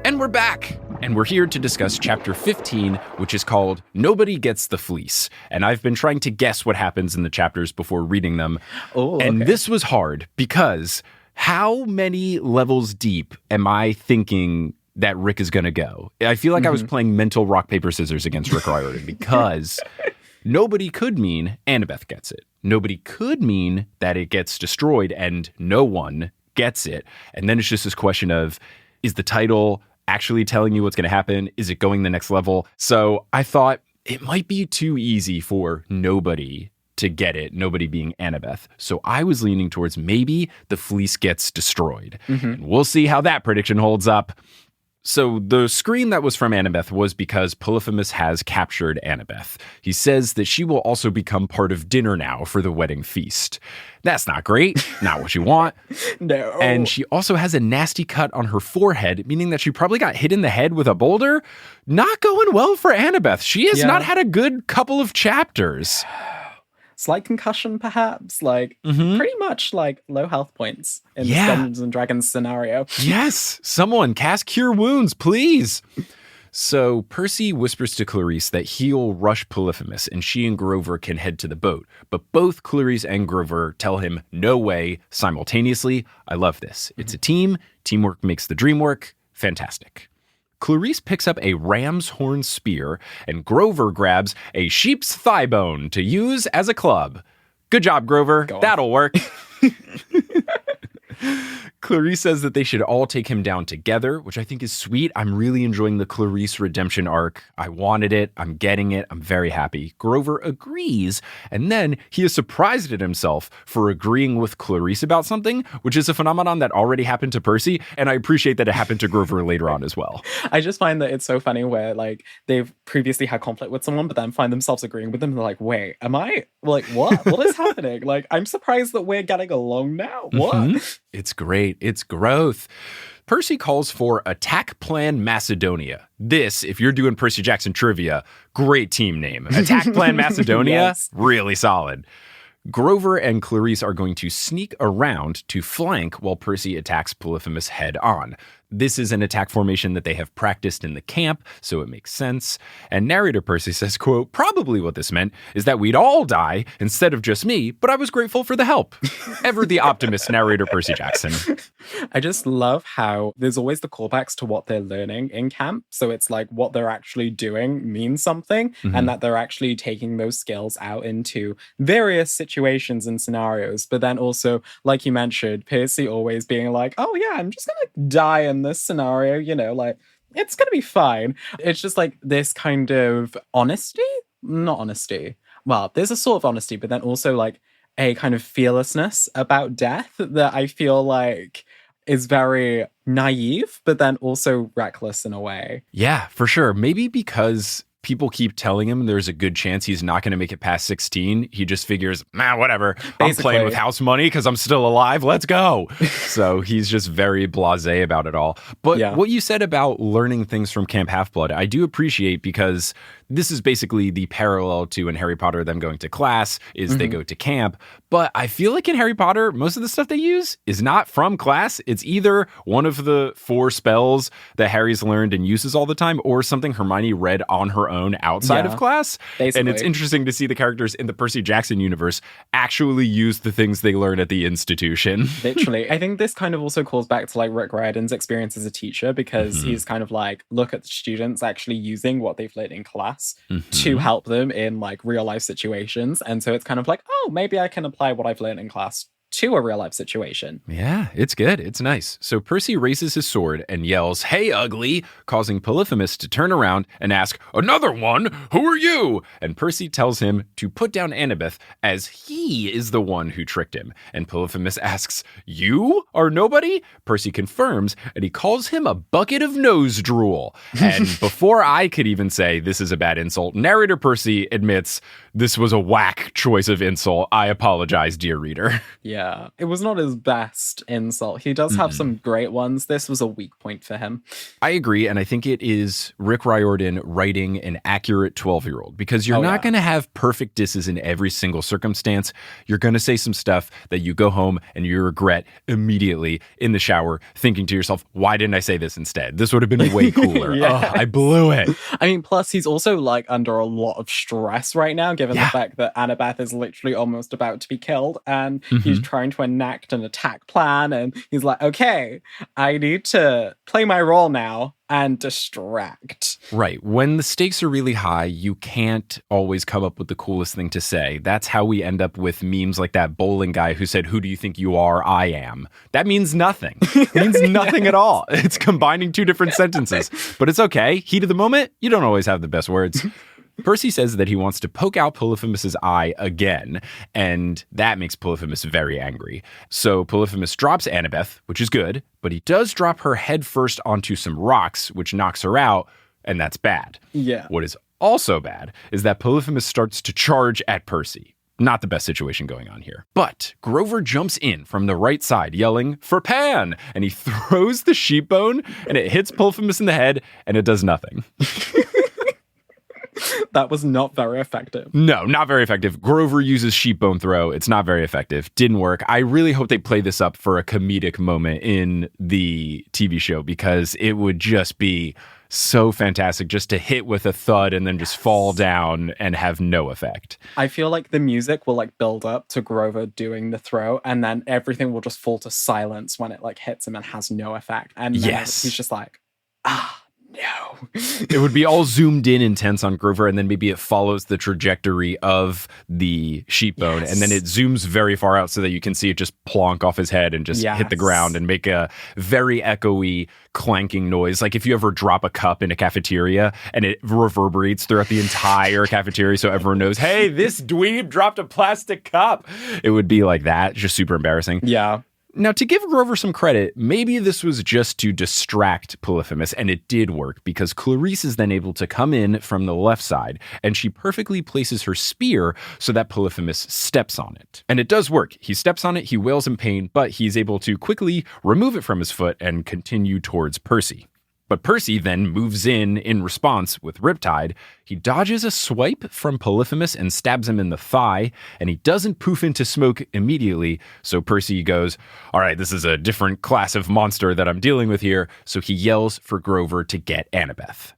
And we're back, and we're here to discuss chapter 15, which is called Nobody Gets the Fleece. And I've been trying to guess what happens in the chapters before reading them. And this was hard because how many levels deep am I thinking that Rick is going to go? I feel like I was playing mental rock, paper, scissors against Rick Riordan because nobody could mean Annabeth gets it. Nobody could mean that it gets destroyed and no one gets it. And then it's just this question of, is the title actually telling you what's going to happen? Is it going the next level? So I thought it might be too easy for nobody to get it, nobody being Annabeth. So I was leaning towards maybe the fleece gets destroyed. And we'll see how that prediction holds up. So the screen that was from Annabeth was because Polyphemus has captured Annabeth. He says that she will also become part of dinner now for the wedding feast. That's not great. Not what you want. No. And she also has a nasty cut on her forehead, meaning that she probably got hit in the head with a boulder. Not going well for Annabeth. She has not had a good couple of chapters. Slight concussion, perhaps, pretty much low health points in the Dungeons and Dragons scenario. Yes, someone cast Cure Wounds, please. So Percy whispers to Clarice that he'll rush Polyphemus and she and Grover can head to the boat. But both Clarice and Grover tell him no way simultaneously. I love this. It's a team. Teamwork makes the dream work. Fantastic. Clarice picks up a ram's horn spear, and Grover grabs a sheep's thigh bone to use as a club. Good job, Grover. That'll work. Clarice says that they should all take him down together, which I think is sweet. I'm really enjoying the Clarice redemption arc. I wanted it. I'm getting it. I'm very happy. Grover agrees, and then he is surprised at himself for agreeing with Clarice about something, which is a phenomenon that already happened to Percy, and I appreciate that it happened to Grover later on as well. I just find that it's so funny where, they've previously had conflict with someone, but then find themselves agreeing with them. They're like, wait, am I? What? What is happening? I'm surprised that we're getting along now. What? It's great. It's growth. Percy calls for Attack Plan Macedonia. This, if you're doing Percy Jackson trivia, great team name. Attack Plan Macedonia, yes. Really solid. Grover and Clarice are going to sneak around to flank while Percy attacks Polyphemus head on. this is an attack formation that they have practiced in the camp, so it makes sense. And narrator Percy says, quote, probably what this meant is that we'd all die instead of just me, but I was grateful for the help. Ever the optimist narrator Percy Jackson. I just love how there's always the callbacks to what they're learning in camp. So it's like what they're actually doing means something, and that they're actually taking those skills out into various situations and scenarios. But then also, like you mentioned, Percy always being like, oh yeah, I'm just gonna die in this scenario, you know, like it's gonna be fine. It's just like this kind of honesty, not honesty. Well, there's a sort of honesty, but then also like a kind of fearlessness about death that I feel like is very naive, but then also reckless in a way. Yeah, for sure. Maybe because people keep telling him there's a good chance he's not going to make it past 16. He just figures, man, whatever. I'm playing with house money because I'm still alive. Let's go. So he's just very blasé about it all. But what you said about learning things from Camp Half-Blood, I do appreciate, because this is basically the parallel to in Harry Potter, them going to class, is they go to camp. But I feel like in Harry Potter, most of the stuff they use is not from class. It's either one of the 4 spells that Harry's learned and uses all the time, or something Hermione read on her own outside of class. Basically. And it's interesting to see the characters in the Percy Jackson universe actually use the things they learn at the institution. Literally. I think this kind of also calls back to like Rick Riordan's experience as a teacher, because he's kind of like, look at the students actually using what they've learned in class to help them in like real life situations. And so it's kind of like, oh, maybe I can apply what I've learned in class to a real life situation. Yeah, it's good. It's nice. So Percy raises his sword and yells, "Hey, ugly," causing Polyphemus to turn around and ask, "Another one? Who are you?" And Percy tells him to put down Annabeth, as he is the one who tricked him. And Polyphemus asks, "You are nobody?" Percy confirms, and he calls him a bucket of nose drool. And before I could even say this is a bad insult, narrator Percy admits this was a whack choice of insult. I apologize, dear reader. Yeah, it was not his best insult. He does have some great ones. This was a weak point for him. I agree, and I think it is Rick Riordan writing an accurate 12-year-old, because you're not going to have perfect disses in every single circumstance. You're going to say some stuff that you go home and you regret immediately in the shower, thinking to yourself, why didn't I say this instead? This would have been way cooler. Oh, I blew it. I mean, plus he's also like under a lot of stress right now, given the fact that Annabeth is literally almost about to be killed, and he's trying to enact an attack plan, and he's like, okay, I need to play my role now and distract. Right. When the stakes are really high, you can't always come up with the coolest thing to say. That's how we end up with memes like that bowling guy who said, "Who do you think you are? I am." That means nothing. It means nothing at all. It's combining 2 different sentences. But it's okay. Heat of the moment, you don't always have the best words. Percy says that he wants to poke out Polyphemus's eye again, and that makes Polyphemus very angry. So Polyphemus drops Annabeth, which is good, but he does drop her head first onto some rocks, which knocks her out, and that's bad. Yeah. What is also bad is that Polyphemus starts to charge at Percy. Not the best situation going on here. But Grover jumps in from the right side, yelling, "For Pan!" And he throws the sheep bone, and it hits Polyphemus in the head, and it does nothing. That was not very effective. No, not very effective. Grover uses sheep bone throw. It's not very effective. Didn't work. I really hope they play this up for a comedic moment in the TV show, because it would just be so fantastic just to hit with a thud and then just fall down and have no effect. I feel like the music will like build up to Grover doing the throw, and then everything will just fall to silence when it like hits him and has no effect. And then he's just like, no. It would be all zoomed in intense on Grover, and then maybe it follows the trajectory of the sheep bone, and then it zooms very far out so that you can see it just plonk off his head and just hit the ground and make a very echoey, clanking noise. Like if you ever drop a cup in a cafeteria and it reverberates throughout the entire cafeteria so everyone knows, hey, this dweeb dropped a plastic cup. It would be like that, just super embarrassing. Yeah. Now, to give Grover some credit, maybe this was just to distract Polyphemus, and it did work, because Clarice is then able to come in from the left side, and she perfectly places her spear so that Polyphemus steps on it. And it does work. He steps on it, he wails in pain, but he's able to quickly remove it from his foot and continue towards Percy. But Percy then moves in response with Riptide. He dodges a swipe from Polyphemus and stabs him in the thigh, and he doesn't poof into smoke immediately. So Percy goes, all right, this is a different class of monster that I'm dealing with here. So he yells for Grover to get Annabeth.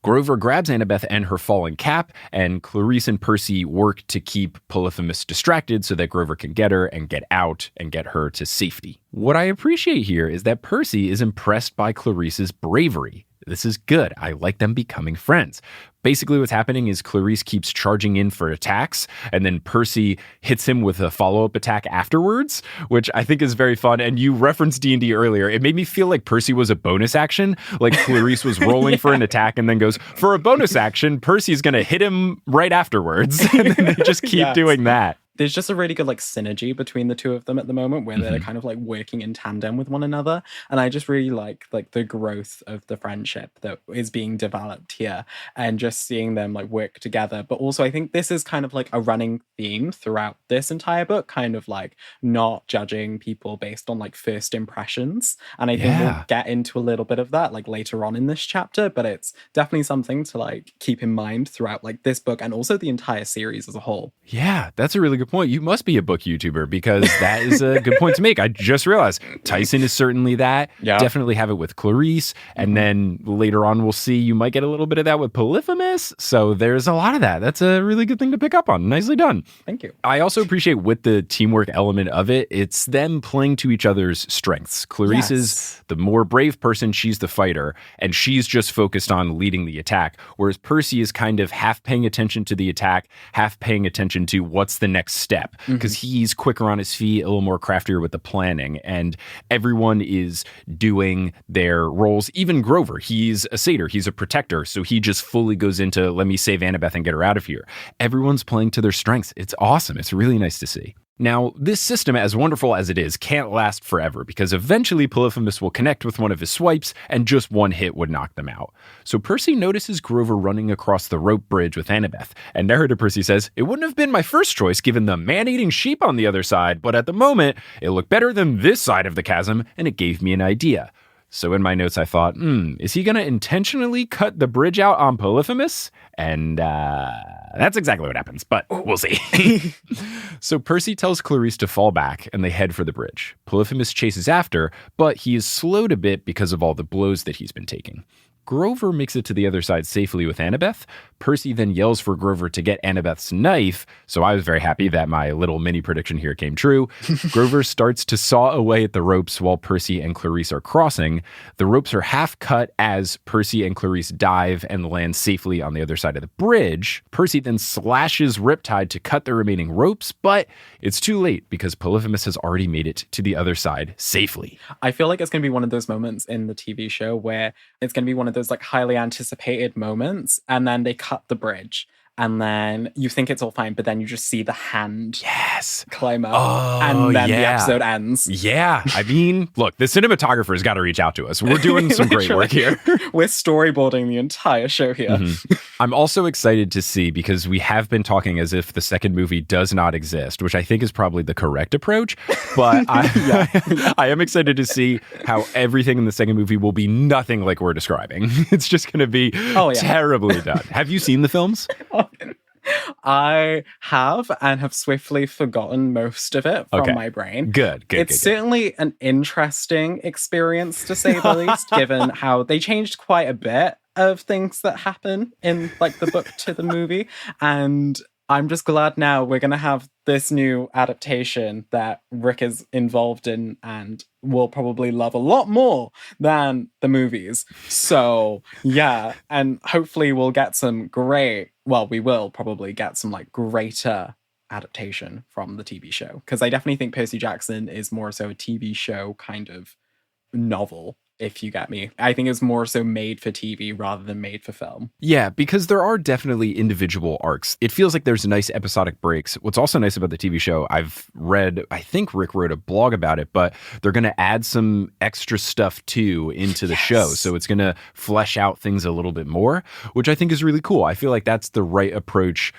Grover grabs Annabeth and her falling cap, and Clarice and Percy work to keep Polyphemus distracted so that Grover can get her and get out and get her to safety. What I appreciate here is that Percy is impressed by Clarice's bravery. This is good. I like them becoming friends. Basically, what's happening is Clarice keeps charging in for attacks, and then Percy hits him with a follow-up attack afterwards, which I think is very fun. And you referenced D&D earlier. It made me feel like Percy was a bonus action, like Clarice was rolling for an attack and then goes, for a bonus action, Percy's going to hit him right afterwards. And then they just keep doing that. There's just a really good like synergy between the two of them at the moment where they're kind of like working in tandem with one another. And I just really like the growth of the friendship that is being developed here and just seeing them like work together. But also I think this is kind of like a running theme throughout this entire book, kind of like not judging people based on like first impressions. And I think we'll get into a little bit of that like later on in this chapter, but it's definitely something to like keep in mind throughout like this book and also the entire series as a whole. Yeah, that's a really good point. You must be a book YouTuber because that is a good point to make. I just realized Tyson is certainly that. Yeah. Definitely have it with Clarice. And then later on, we'll see you might get a little bit of that with Polyphemus. So there's a lot of that. That's a really good thing to pick up on. Nicely done. Thank you. I also appreciate with the teamwork element of it, it's them playing to each other's strengths. Clarice is the more brave person. She's the fighter. And she's just focused on leading the attack. Whereas Percy is kind of half paying attention to the attack, half paying attention to what's the next step. Because he's quicker on his feet, a little more craftier with the planning, and everyone is doing their roles. Even Grover, he's a satyr, he's a protector, so he just fully goes into, let me save Annabeth and get her out of here. Everyone's playing to their strengths. It's awesome. It's really nice to see. Now, this system, as wonderful as it is, can't last forever because eventually Polyphemus will connect with one of his swipes and just one hit would knock them out. So Percy notices Grover running across the rope bridge with Annabeth, and narrator Percy says, it wouldn't have been my first choice given the man-eating sheep on the other side, but at the moment, it looked better than this side of the chasm, and it gave me an idea. So in my notes, I thought, is he going to intentionally cut the bridge out on Polyphemus? And that's exactly what happens, but we'll see. So Percy tells Clarice to fall back, and they head for the bridge. Polyphemus chases after, but he is slowed a bit because of all the blows that he's been taking. Grover makes it to the other side safely with Annabeth. Percy then yells for Grover to get Annabeth's knife, so I was very happy that my little mini prediction here came true. Grover starts to saw away at the ropes while Percy and Clarice are crossing. The ropes are half cut as Percy and Clarice dive and land safely on the other side of the bridge. Percy then slashes Riptide to cut the remaining ropes, but it's too late because Polyphemus has already made it to the other side safely. I feel like it's going to be one of those moments in the TV show where it's going to be one of those like highly anticipated moments, and then they cut the bridge and then you think it's all fine, but then you just see the hand climb up and then the episode ends. Yeah. I mean, look, the cinematographer's got to reach out to us. We're doing some great work here. We're storyboarding the entire show here. I'm also excited to see, because we have been talking as if the second movie does not exist, which I think is probably the correct approach. But I am excited to see how everything in the second movie will be nothing like we're describing. It's just going to be terribly done. Have you seen the films? I have, and have swiftly forgotten most of it from my brain. Good. It's certainly an interesting experience, to say the least, given how they changed quite a bit of things that happen in like the book to the movie. And I'm just glad now we're going to have this new adaptation that Rick is involved in and will probably love a lot more than the movies. So, yeah, and hopefully we'll get some we will probably get some like greater adaptation from the TV show. Because I definitely think Percy Jackson is more so a TV show kind of novel, if you get me. I think it's more so made for TV rather than made for film. Yeah, because there are definitely individual arcs. It feels like there's nice episodic breaks. What's also nice about the TV show, I've read, I think Rick wrote a blog about it, but they're going to add some extra stuff too into the show. So it's going to flesh out things a little bit more, which I think is really cool. I feel like that's the right approach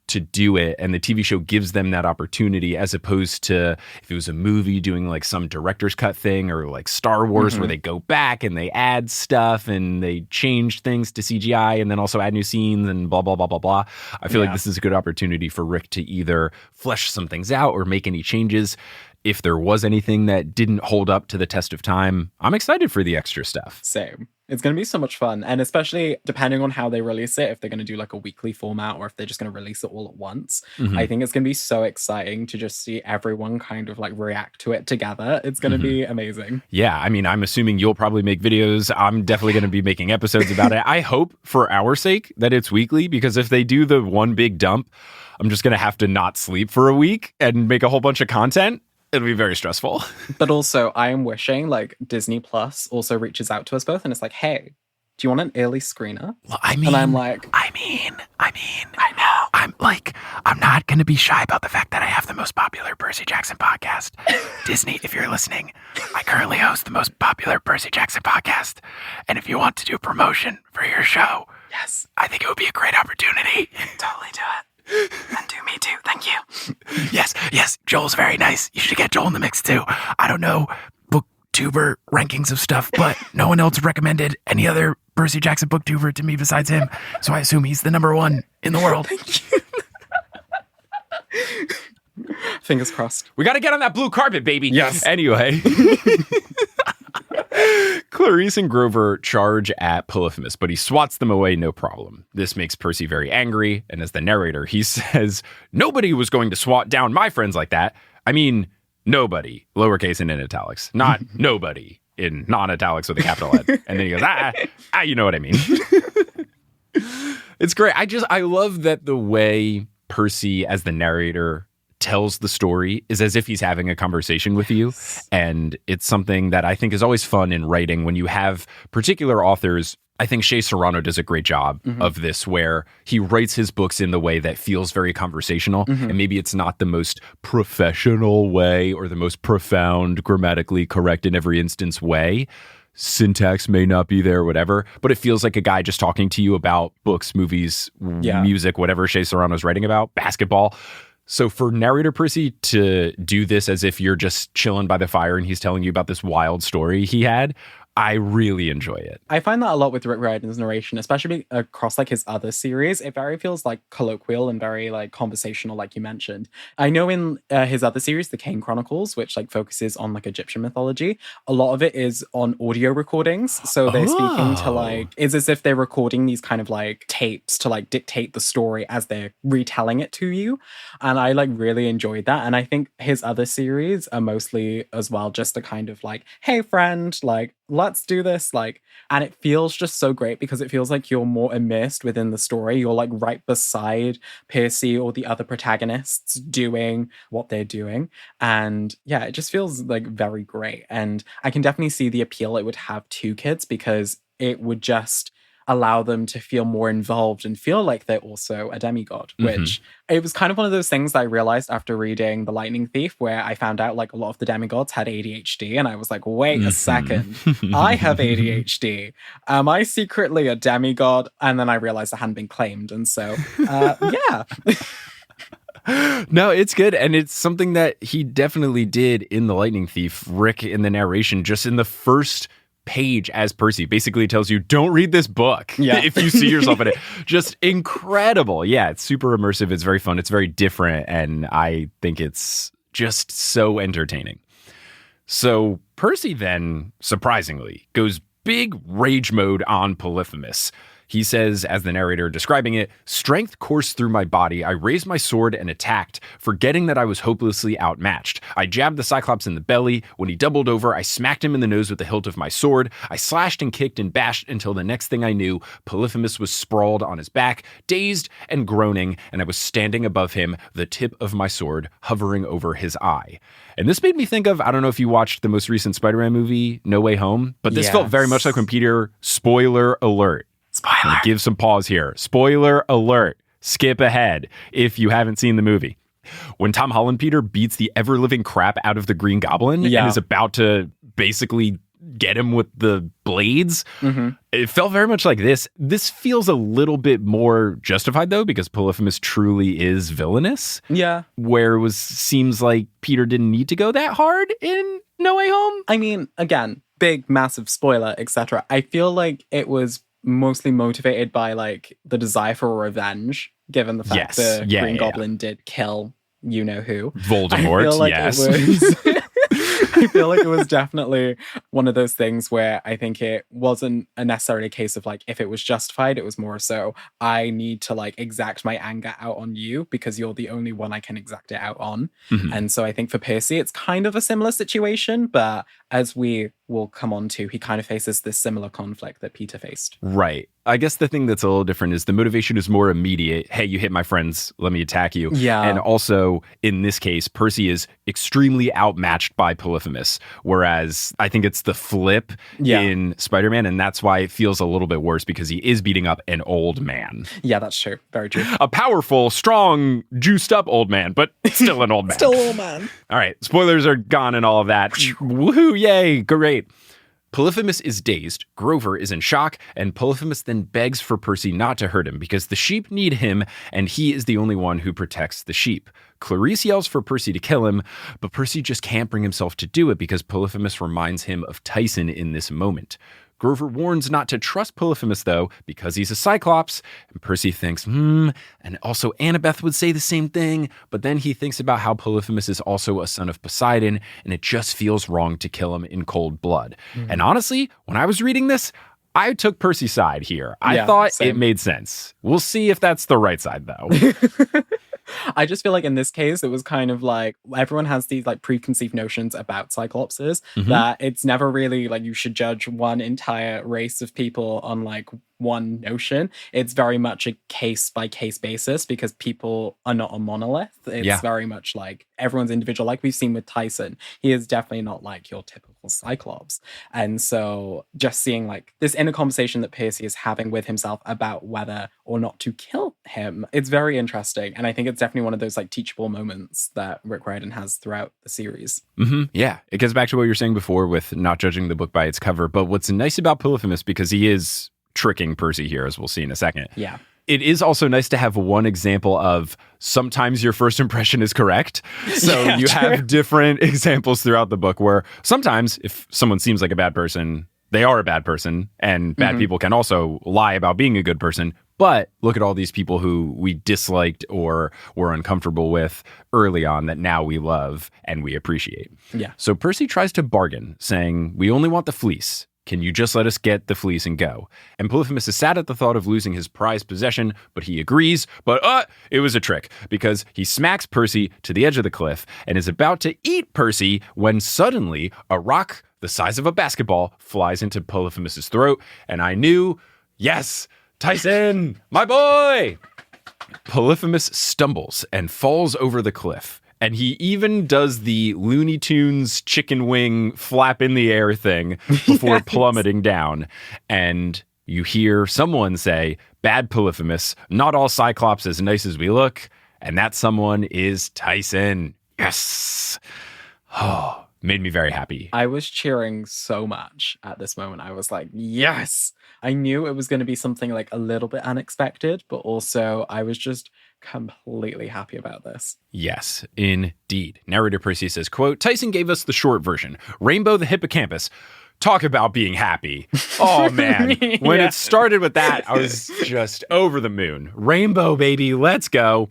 to do it, and the TV show gives them that opportunity, as opposed to if it was a movie doing like some director's cut thing, or like Star Wars where they go back and they add stuff and they change things to CGI and then also add new scenes and blah, blah, blah, blah, blah. I feel like this is a good opportunity for Rick to either flesh some things out or make any changes. If there was anything that didn't hold up to the test of time, I'm excited for the extra stuff. Same. It's going to be so much fun. And especially depending on how they release it, if they're going to do like a weekly format or if they're just going to release it all at once, I think it's going to be so exciting to just see everyone kind of like react to it together. It's going to be amazing. Yeah. I mean, I'm assuming you'll probably make videos. I'm definitely going to be making episodes about it. I hope for our sake that it's weekly, because if they do the one big dump, I'm just going to have to not sleep for a week and make a whole bunch of content. It'll be very stressful. But also, I am wishing like Disney Plus also reaches out to us both and it's like, hey, do you want an early screener? Well, I mean, and I'm like, I know. I'm not going to be shy about the fact that I have the most popular Percy Jackson podcast. Disney, if you're listening, I currently host the most popular Percy Jackson podcast. And if you want to do promotion for your show, yes, I think it would be a great opportunity. Totally do it. And do me too. Thank you. Yes. Joel's very nice. You should get Joel in the mix too. I don't know booktuber rankings of stuff, but no one else recommended any other Percy Jackson booktuber to me besides him. So I assume he's the number one in the world. Thank you. Fingers crossed. We got to get on that blue carpet, baby. Yes. Anyway. Clarice and Grover charge at Polyphemus, but he swats them away no problem. This makes Percy very angry, and as the narrator, he says, nobody was going to swat down my friends like that. I mean, nobody, lowercase and in italics, not nobody in non-italics with a capital N. And then he goes, you know what I mean. It's great. I love that the way Percy, as the narrator, tells the story is as if he's having a conversation with you. And it's something that I think is always fun in writing when you have particular authors. I think Serrano does a great job of this, where he writes his books in the way that feels very conversational. And maybe it's not the most professional way or the most profound, grammatically correct in every instance way. Syntax may not be there, whatever, but it feels like a guy just talking to you about books, movies, music, whatever Serrano's writing about, basketball. So for narrator Percy to do this as if you're just chilling by the fire and he's telling you about this wild story he had, I really enjoy it. I find that a lot with Rick Riordan's narration, especially across like his other series. It very feels like colloquial and very like conversational, like you mentioned. I know in his other series, The Kane Chronicles, which like focuses on like Egyptian mythology, a lot of it is on audio recordings. So they're speaking to like, it's as if they're recording these kind of like tapes to like dictate the story as they're retelling it to you. And I like really enjoyed that. And I think his other series are mostly as well just a kind of like, hey friend, like, let's do this, like, and it feels just so great because it feels like you're more immersed within the story. You're like right beside Percy or the other protagonists doing what they're doing. And yeah, it just feels like very great. And I can definitely see the appeal it would have to kids because it would just allow them to feel more involved and feel like they're also a demigod, which it was kind of one of those things that I realized after reading The Lightning Thief, where I found out like a lot of the demigods had ADHD. And I was like, wait a second, I have ADHD. Am I secretly a demigod? And then I realized I hadn't been claimed. And so, yeah. No, it's good. And it's something that he definitely did in The Lightning Thief. Rick, in the narration, just in the first page as Percy, basically tells you, don't read this book if you see yourself in it. Just incredible. Yeah, it's super immersive. It's very fun. It's very different. And I think it's just so entertaining. So Percy then, surprisingly, goes big rage mode on Polyphemus. He says, as the narrator describing it, strength coursed through my body. I raised my sword and attacked, forgetting that I was hopelessly outmatched. I jabbed the Cyclops in the belly. When he doubled over, I smacked him in the nose with the hilt of my sword. I slashed and kicked and bashed until the next thing I knew, Polyphemus was sprawled on his back, dazed and groaning, and I was standing above him, the tip of my sword hovering over his eye. And this made me think of, I don't know if you watched the most recent Spider-Man movie, No Way Home, but this felt very much like when Peter, spoiler alert. Spoiler. Give some pause here. Spoiler alert. Skip ahead if you haven't seen the movie. When Tom Holland Peter beats the ever-living crap out of the Green Goblin and is about to basically get him with the blades. Mm-hmm. It felt very much like this. This feels a little bit more justified, though, because Polyphemus truly is villainous. Yeah. Where it seems like Peter didn't need to go that hard in No Way Home. I mean, again, big, massive spoiler, etc. I feel like it was mostly motivated by like the desire for revenge, given the fact the Green Goblin did kill you-know-who. Voldemort, I feel like it was definitely one of those things where I think it wasn't necessarily a case of like, if it was justified, it was more so, I need to like exact my anger out on you because you're the only one I can exact it out on. Mm-hmm. And so I think for Percy, it's kind of a similar situation, but as we will come on to, he kind of faces this similar conflict that Peter faced. Right. I guess the thing that's a little different is the motivation is more immediate. Hey, you hit my friends, let me attack you. Yeah. And also, in this case, Percy is extremely outmatched by Polyphemus, whereas I think it's the flip in Spider-Man, and that's why it feels a little bit worse, because he is beating up an old man. Yeah, that's true. Very true. A powerful, strong, juiced up old man, but still an old man. Still old man. All right, spoilers are gone and all of that. Woohoo, yay, great. Polyphemus is dazed, Grover is in shock, and Polyphemus then begs for Percy not to hurt him because the sheep need him, and he is the only one who protects the sheep. Clarice yells for Percy to kill him, but Percy just can't bring himself to do it because Polyphemus reminds him of Tyson in this moment. Grover warns not to trust Polyphemus, though, because he's a Cyclops, and Percy thinks, and also Annabeth would say the same thing, but then he thinks about how Polyphemus is also a son of Poseidon, and it just feels wrong to kill him in cold blood. And honestly, when I was reading this, I took Percy's side here. I thought it made sense. We'll see if that's the right side, though. I just feel like in this case, it was kind of like everyone has these like preconceived notions about Cyclopses that it's never really like you should judge one entire race of people on like one notion. It's very much a case by case basis because people are not a monolith. It's very much like everyone's individual. Like we've seen with Tyson, he is definitely not like your typical Cyclops. And so just seeing like this inner conversation that Percy is having with himself about whether or not to kill him, it's very interesting. And I think it's definitely one of those like teachable moments that Rick Riordan has throughout the series. Yeah, it goes back to what you were saying before with not judging the book by its cover. But what's nice about Polyphemus, because he is tricking Percy here, as we'll see in a second. Yeah. It is also nice to have one example of sometimes your first impression is correct. So you have different examples throughout the book where sometimes if someone seems like a bad person, they are a bad person, and bad people can also lie about being a good person. But look at all these people who we disliked or were uncomfortable with early on that now we love and we appreciate. Yeah. So Percy tries to bargain, saying, we only want the fleece. Can you just let us get the fleece and go? And Polyphemus is sad at the thought of losing his prized possession, but he agrees. But it was a trick, because he smacks Percy to the edge of the cliff and is about to eat Percy when suddenly a rock the size of a basketball flies into Polyphemus's throat. And I knew, yes, Tyson, my boy! Polyphemus stumbles and falls over the cliff. And he even does the Looney Tunes chicken wing flap in the air thing before plummeting down. And you hear someone say, bad Polyphemus, not all Cyclops as nice as we look. And that someone is Tyson. Yes. Oh, made me very happy. I was cheering so much at this moment. I was like, yes. I knew it was going to be something like a little bit unexpected, but also I was just completely happy about this. Yes, indeed. Narrator Percy says, quote, Tyson gave us the short version, Rainbow the Hippocampus. Talk about being happy. Oh, man. When it started with that, I was just over the moon. Rainbow, baby, let's go.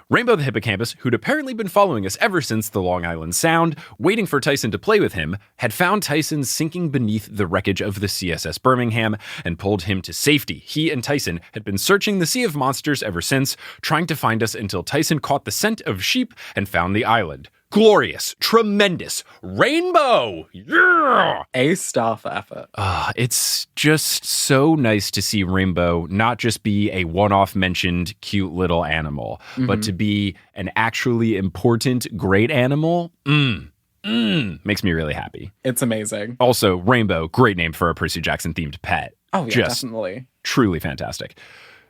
Rainbow the Hippocampus, who'd apparently been following us ever since the Long Island Sound, waiting for Tyson to play with him, had found Tyson sinking beneath the wreckage of the CSS Birmingham and pulled him to safety. He and Tyson had been searching the Sea of Monsters ever since, trying to find us until Tyson caught the scent of sheep and found the island. Glorious, tremendous, rainbow! Yeah! A star for effort. It's just so nice to see Rainbow not just be a one-off mentioned cute little animal, but to be an actually important, great animal. Makes me really happy. It's amazing. Also, Rainbow, great name for a Percy Jackson themed pet. Oh, yeah, definitely. Truly fantastic.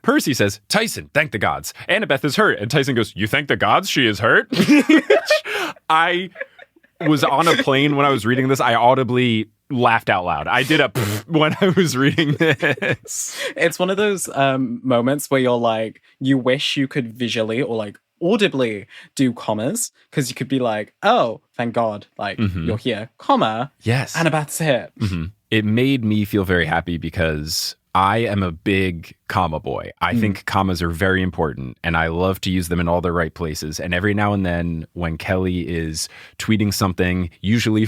Percy says, Tyson, thank the gods. Annabeth is hurt. And Tyson goes, you thank the gods she is hurt? I was on a plane when I was reading this. I audibly laughed out loud. I did a when I was reading this. It's one of those moments where you're like, you wish you could visually or like audibly do commas, because you could be like, oh, thank God, like you're here, comma, yes, Annabeth's here. It made me feel very happy because I am a big comma boy. I think commas are very important, and I love to use them in all the right places. And every now and then when Kelly is tweeting something, usually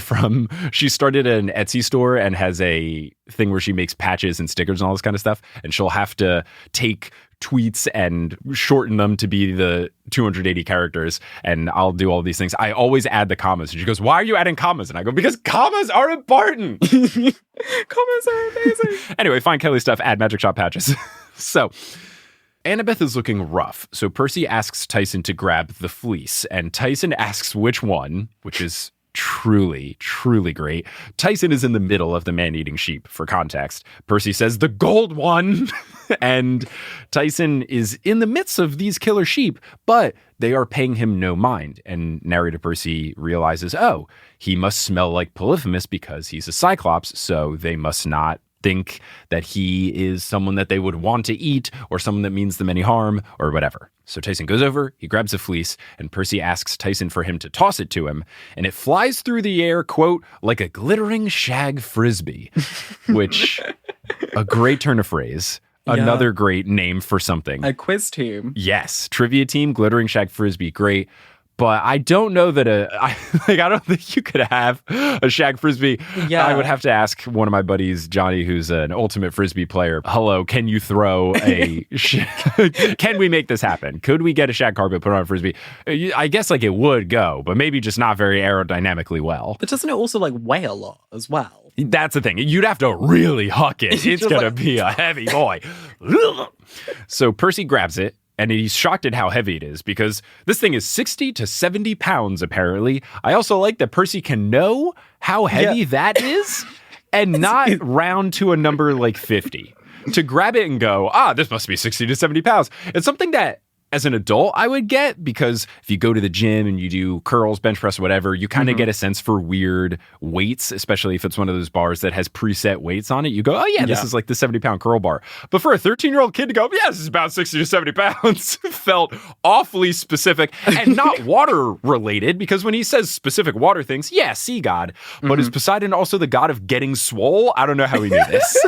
she started an Etsy store and has a thing where she makes patches and stickers and all this kind of stuff, and she'll have to take tweets and shorten them to be the 280 characters, and I'll do all these things. I always add the commas, and she goes, why are you adding commas? And I go, because commas are important. Commas are amazing. Anyway, find Kelly stuff, add Magic Shop patches. So Annabeth is looking rough, so Percy asks Tyson to grab the fleece, and Tyson asks which one, which is truly, truly great. Tyson is in the middle of the man-eating sheep, for context. Percy says, the gold one! And Tyson is in the midst of these killer sheep, but they are paying him no mind. And narrator Percy realizes, oh, he must smell like Polyphemus because he's a Cyclops, so they must not think that he is someone that they would want to eat or someone that means them any harm or whatever. So Tyson goes over, he grabs a fleece, and Percy asks Tyson for him to toss it to him, and it flies through the air, quote, like a glittering shag frisbee, which, a great turn of phrase. Yeah. Another great name for something. A quiz team. Yes. Trivia team, glittering shag frisbee, great. But I don't know that I don't think you could have a shag frisbee. Yeah. I would have to ask one of my buddies, Johnny, who's an ultimate frisbee player. Hello, can you throw a? Can we make this happen? Could we get a shag carpet put on a frisbee? I guess like it would go, but maybe just not very aerodynamically well. But doesn't it also like weigh a lot as well? That's the thing. You'd have to really huck it. It's gonna be a heavy boy. So Percy grabs it. And he's shocked at how heavy it is because this thing is 60 to 70 pounds, apparently. I also like that Percy can know how heavy that is and not round to a number like 50. To grab it and go, this must be 60 to 70 pounds. It's something that, as an adult, I would get because if you go to the gym and you do curls, bench press, whatever, you kind of get a sense for weird weights, especially if it's one of those bars that has preset weights on it. You go, this is like the 70-pound curl bar. But for a 13-year-old kid to go, this is about 60 to 70 pounds, felt awfully specific and not water related, because when he says specific water things, sea god. But is Poseidon also the god of getting swole? I don't know how he knew this.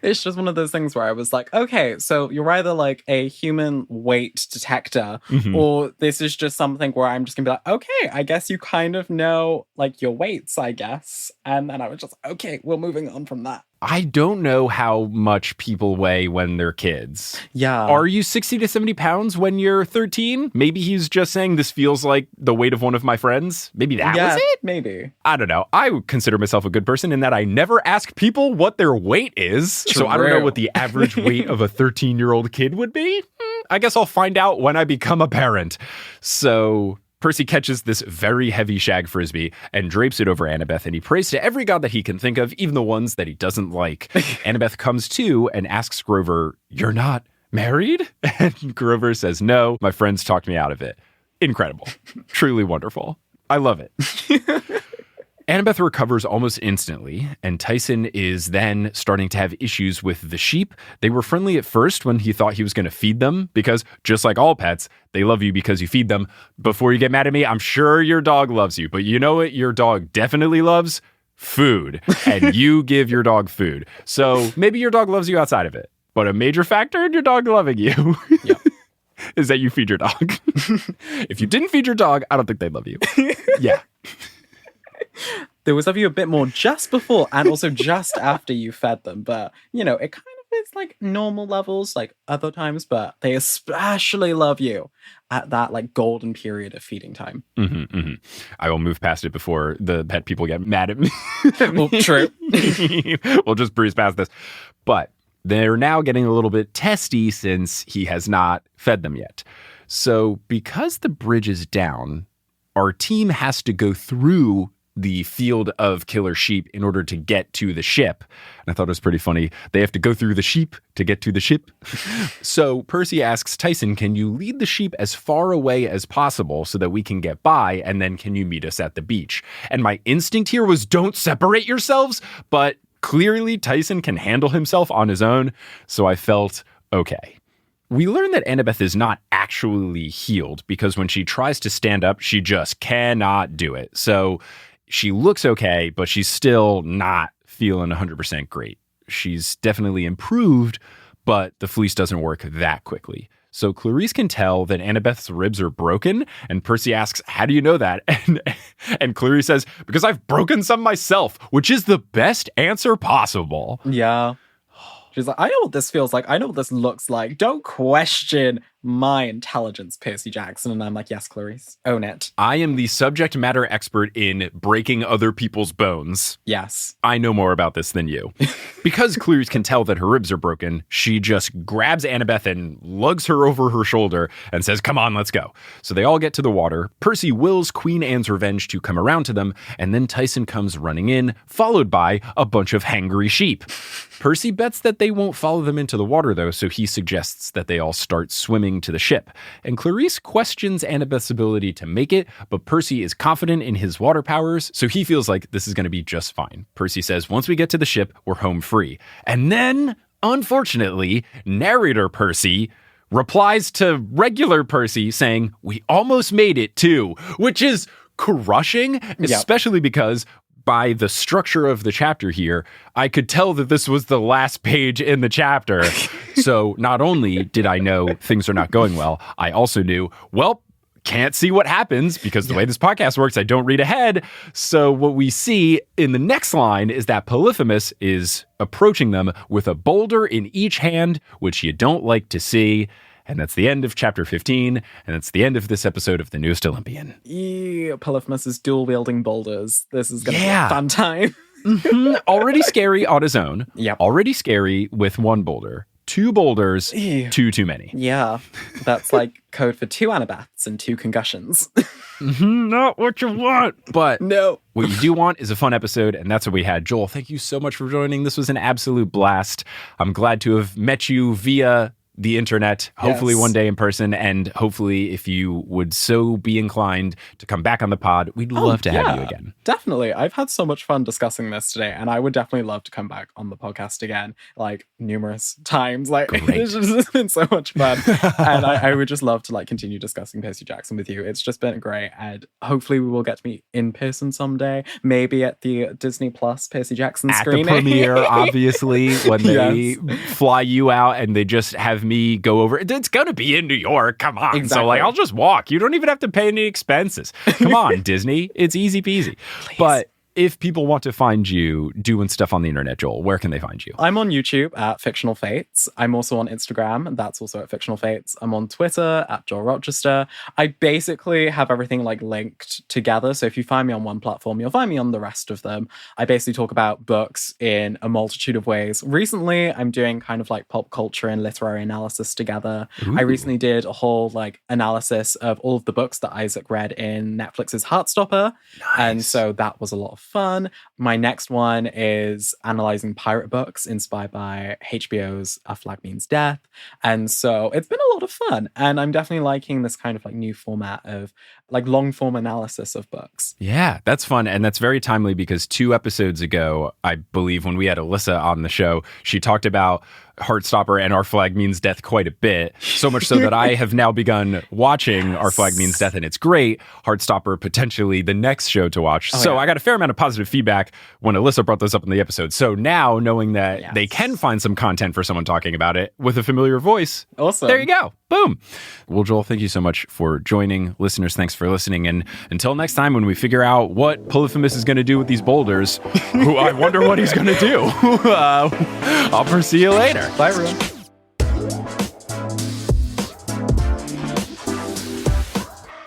It's just one of those things where I was like, okay, so you're either like a human weight detector, or this is just something where I'm just gonna be like, okay, I guess you kind of know like your weights, I guess. And then I was just, okay, we're moving on from that. I don't know how much people weigh when they're kids. Yeah. Are you 60 to 70 pounds when you're 13? Maybe he's just saying this feels like the weight of one of my friends. Maybe that was it? Maybe. I don't know. I would consider myself a good person in that I never ask people what their weight is. True. So I don't know what the average weight of a 13-year-old kid would be. I guess I'll find out when I become a parent. So Percy catches this very heavy shag frisbee and drapes it over Annabeth, and he prays to every god that he can think of, even the ones that he doesn't like. Annabeth comes to and asks Grover, "You're not married?" And Grover says, "No, my friends talked me out of it." Incredible. Truly wonderful. I love it. Annabeth recovers almost instantly, and Tyson is then starting to have issues with the sheep. They were friendly at first when he thought he was going to feed them, because just like all pets, they love you because you feed them. Before you get mad at me, I'm sure your dog loves you, but you know what your dog definitely loves? Food. And you give your dog food. So maybe your dog loves you outside of it, but a major factor in your dog loving you is that you feed your dog. If you didn't feed your dog, I don't think they'd love you. Yeah. There was of you a bit more just before and also just after you fed them. But, you know, it kind of is like normal levels like other times, but they especially love you at that like golden period of feeding time. I will move past it before the pet people get mad at me. Well, true. We'll just breeze past this. But they're now getting a little bit testy since he has not fed them yet. So because the bridge is down, our team has to go through the field of killer sheep in order to get to the ship. And I thought it was pretty funny. They have to go through the sheep to get to the ship. So Percy asks Tyson, can you lead the sheep as far away as possible so that we can get by? And then can you meet us at the beach? And my instinct here was don't separate yourselves. But clearly Tyson can handle himself on his own. So I felt okay. We learn that Annabeth is not actually healed because when she tries to stand up, she just cannot do it. So she looks okay, but she's still not feeling 100% great. She's definitely improved, but the fleece doesn't work that quickly. So Clarice can tell that Annabeth's ribs are broken, and Percy asks, how do you know that? And Clarice says, because I've broken some myself, which is the best answer possible. Yeah. She's like, I know what this feels like. I know what this looks like. Don't question my intelligence, Percy Jackson. And I'm like, yes, Clarice, own it. I am the subject matter expert in breaking other people's bones. Yes. I know more about this than you. Because Clarice can tell that her ribs are broken, she just grabs Annabeth and lugs her over her shoulder and says, come on, let's go. So they all get to the water. Percy wills Queen Anne's Revenge to come around to them, and then Tyson comes running in, followed by a bunch of hangry sheep. Percy bets that they won't follow them into the water, though, so he suggests that they all start swimming to the ship. And Clarice questions Annabeth's ability to make it, but Percy is confident in his water powers, so he feels like this is going to be just fine. Percy says, once we get to the ship, we're home free. And then, unfortunately, narrator Percy replies to regular Percy saying, we almost made it too, which is crushing, especially because by the structure of the chapter here, I could tell that this was the last page in the chapter. So not only did I know things are not going well, I also knew, well, can't see what happens because the way this podcast works, I don't read ahead. So what we see in the next line is that Polyphemus is approaching them with a boulder in each hand, which you don't like to see. And that's the end of chapter 15, and that's the end of this episode of The Newest Olympian. Yeah, Polyphemus is dual-wielding boulders. This is going to be a fun time. Already scary on his own. Yep. Already scary with one boulder. 2 boulders, too many. Yeah, that's like code for 2 Annabeths and 2 concussions. Not what you want. But no. What you do want is a fun episode, and that's what we had. Joel, thank you so much for joining. This was an absolute blast. I'm glad to have met you via the internet, hopefully one day in person, and hopefully if you would so be inclined to come back on the pod, we'd love to have you again. Definitely. I've had so much fun discussing this today, and I would definitely love to come back on the podcast again, like numerous times. Like it's just been so much fun. And I would just love to like continue discussing Percy Jackson with you. It's just been great. And hopefully we will get to meet in person someday, maybe at the Disney Plus Percy Jackson screening. At the premiere, obviously, when they fly you out and they just have me go over. It's going to be in New York. Come on. Exactly. So like, I'll just walk. You don't even have to pay any expenses. Come on, Disney. It's easy peasy. Please. But if people want to find you doing stuff on the internet, Joel, where can they find you? I'm on YouTube at Fictional Fates. I'm also on Instagram. That's also at Fictional Fates. I'm on Twitter at Joel Rochester. I basically have everything like linked together. So if you find me on one platform, you'll find me on the rest of them. I basically talk about books in a multitude of ways. Recently, I'm doing kind of like pop culture and literary analysis together. Ooh. I recently did a whole like analysis of all of the books that Isaac read in Netflix's Heartstopper. Nice. And so that was a lot of fun. My next one is analyzing pirate books inspired by HBO's A Flag Means Death. And so it's been a lot of fun. And I'm definitely liking this kind of like new format of like long form analysis of books. Yeah, that's fun. And that's very timely because 2 episodes ago, I believe when we had Alyssa on the show, she talked about Heartstopper and Our Flag Means Death quite a bit. So much so that I have now begun watching Our Flag Means Death, and it's great. Heartstopper, potentially the next show to watch. I got a fair amount of positive feedback when Alyssa brought this up in the episode. So now, knowing that they can find some content for someone talking about it with a familiar voice, awesome. There you go. Boom. Well, Joel, thank you so much for joining. Listeners, thanks for listening. And until next time, when we figure out what Polyphemus is going to do with these boulders, who I wonder what he's going to do. I'll see you later. Bye, everyone.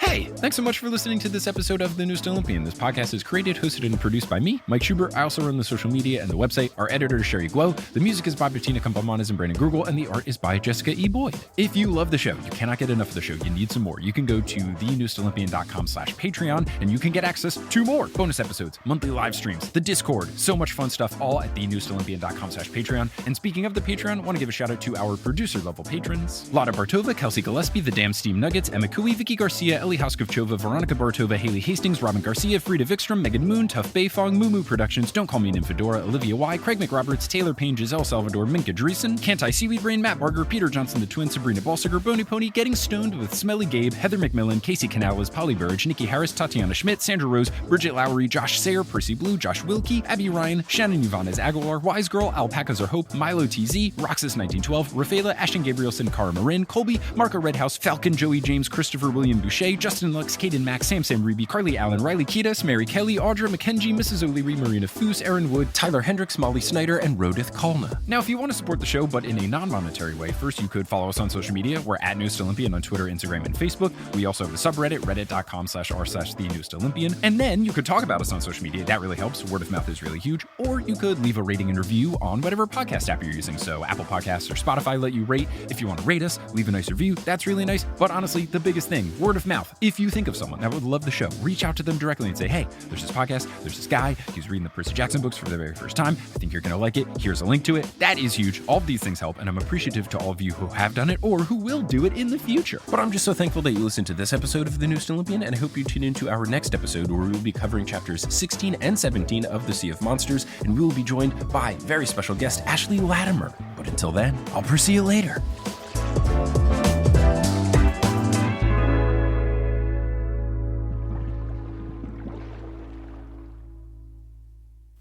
Hey, Thanks so much for listening to this episode of The Newest Olympian. This podcast is created, hosted, and produced by me, Mike Schubert. I also run the social media and the website. Our editor is Sherry Guo. The music is by Bettina Campamanes and Brandon Grugel, and the art is by Jessica E. Boyd. If you love the show, you cannot get enough of the show, you need some more, you can go to thenewestolympian.com/Patreon, and you can get access to more bonus episodes, monthly live streams, the Discord, so much fun stuff, all at thenewestolympian.com/Patreon. And speaking of the Patreon, I want to give a shout out to our producer level patrons: Lada Bartova, Kelsey Gillespie, The Damn Steam Nuggets, Emma Cooey, Vicky Garcia, Ellie Hoskovchova, Veronica Bartova, Haley Hastings, Robin Garcia, Frida Vikstrom, Megan Moon, Tough Bayfong, Moo Productions, Don't Call Me Nymphadora, Olivia Y, Craig McRoberts, Taylor Payne, Giselle Salvador, Minka Dreesen, Can't Seaweed Brain, Matt Barger, Peter Johnson the Twin, Sabrina Balsiger, Boney Pony, Getting Stoned with Smelly Gabe, Heather McMillan, Casey Canales, Polly Burridge, Nikki Harris, Tatiana Schmidt, Sandra Rose, Bridget Lowry, Josh Sayer, Percy Blue, Josh Wilkie, Abby Ryan, Shannon Ivanez Aguilar, Wise Girl, Alpacas Are Hope, Milo TZ, Roxas 1912, Rafaela, Ashton Gabrielson, Cara Marin, Colby, Marco Redhouse, Falcon, Joey James, Christopher William Boucher, Justin Lux, Caden Max, Sam Ruby, Carly Allen, Riley Kiedis, Mary Kelly, Audra McKenzie, Mrs. O'Leary, Marina Foose, Aaron Wood, Tyler Hendricks, Molly Snyder, and Rodith Kalna. Now, if you want to support the show, but in a non-monetary way, first you could follow us on social media. We're at Newest Olympian on Twitter, Instagram, and Facebook. We also have a subreddit, reddit.com/r/thenewest-olympian. And then you could talk about us on social media. That really helps. Word of mouth is really huge. Or you could leave a rating and review on whatever podcast app you're using. So Apple Podcasts or Spotify let you rate. If you want to rate us, leave a nice review. That's really nice. But honestly, the biggest thing, word of mouth. If you think of someone that would love the show, reach out to them directly and say, hey, there's this podcast, there's this guy, he's reading the Percy Jackson books for the very first time. I think you're going to like it. Here's a link to it. That is huge. All of these things help, and I'm appreciative to all of you who have done it or who will do it in the future. But I'm just so thankful that you listened to this episode of The Newest Olympian, and I hope you tune into our next episode where we will be covering chapters 16 and 17 of The Sea of Monsters, and we will be joined by very special guest Ashley Latimer. But until then, I'll Percy you later.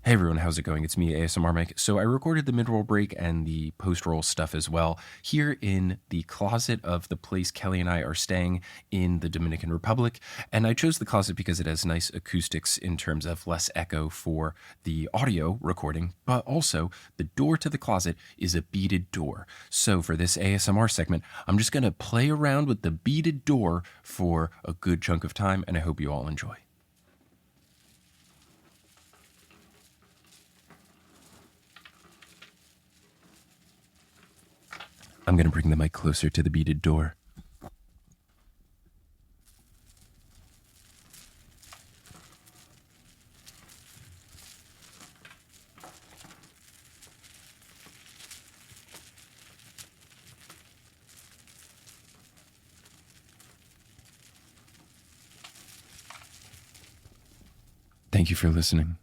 Hey everyone, how's it going? It's me, ASMR Mike. So I recorded the mid-roll break and the post-roll stuff as well here in the closet of the place Kelly and I are staying in the Dominican Republic. And I chose the closet because it has nice acoustics in terms of less echo for the audio recording, but also the door to the closet is a beaded door. So for this ASMR segment, I'm just going to play around with the beaded door for a good chunk of time, and I hope you all enjoy. I'm going to bring the mic closer to the beaded door. Thank you for listening.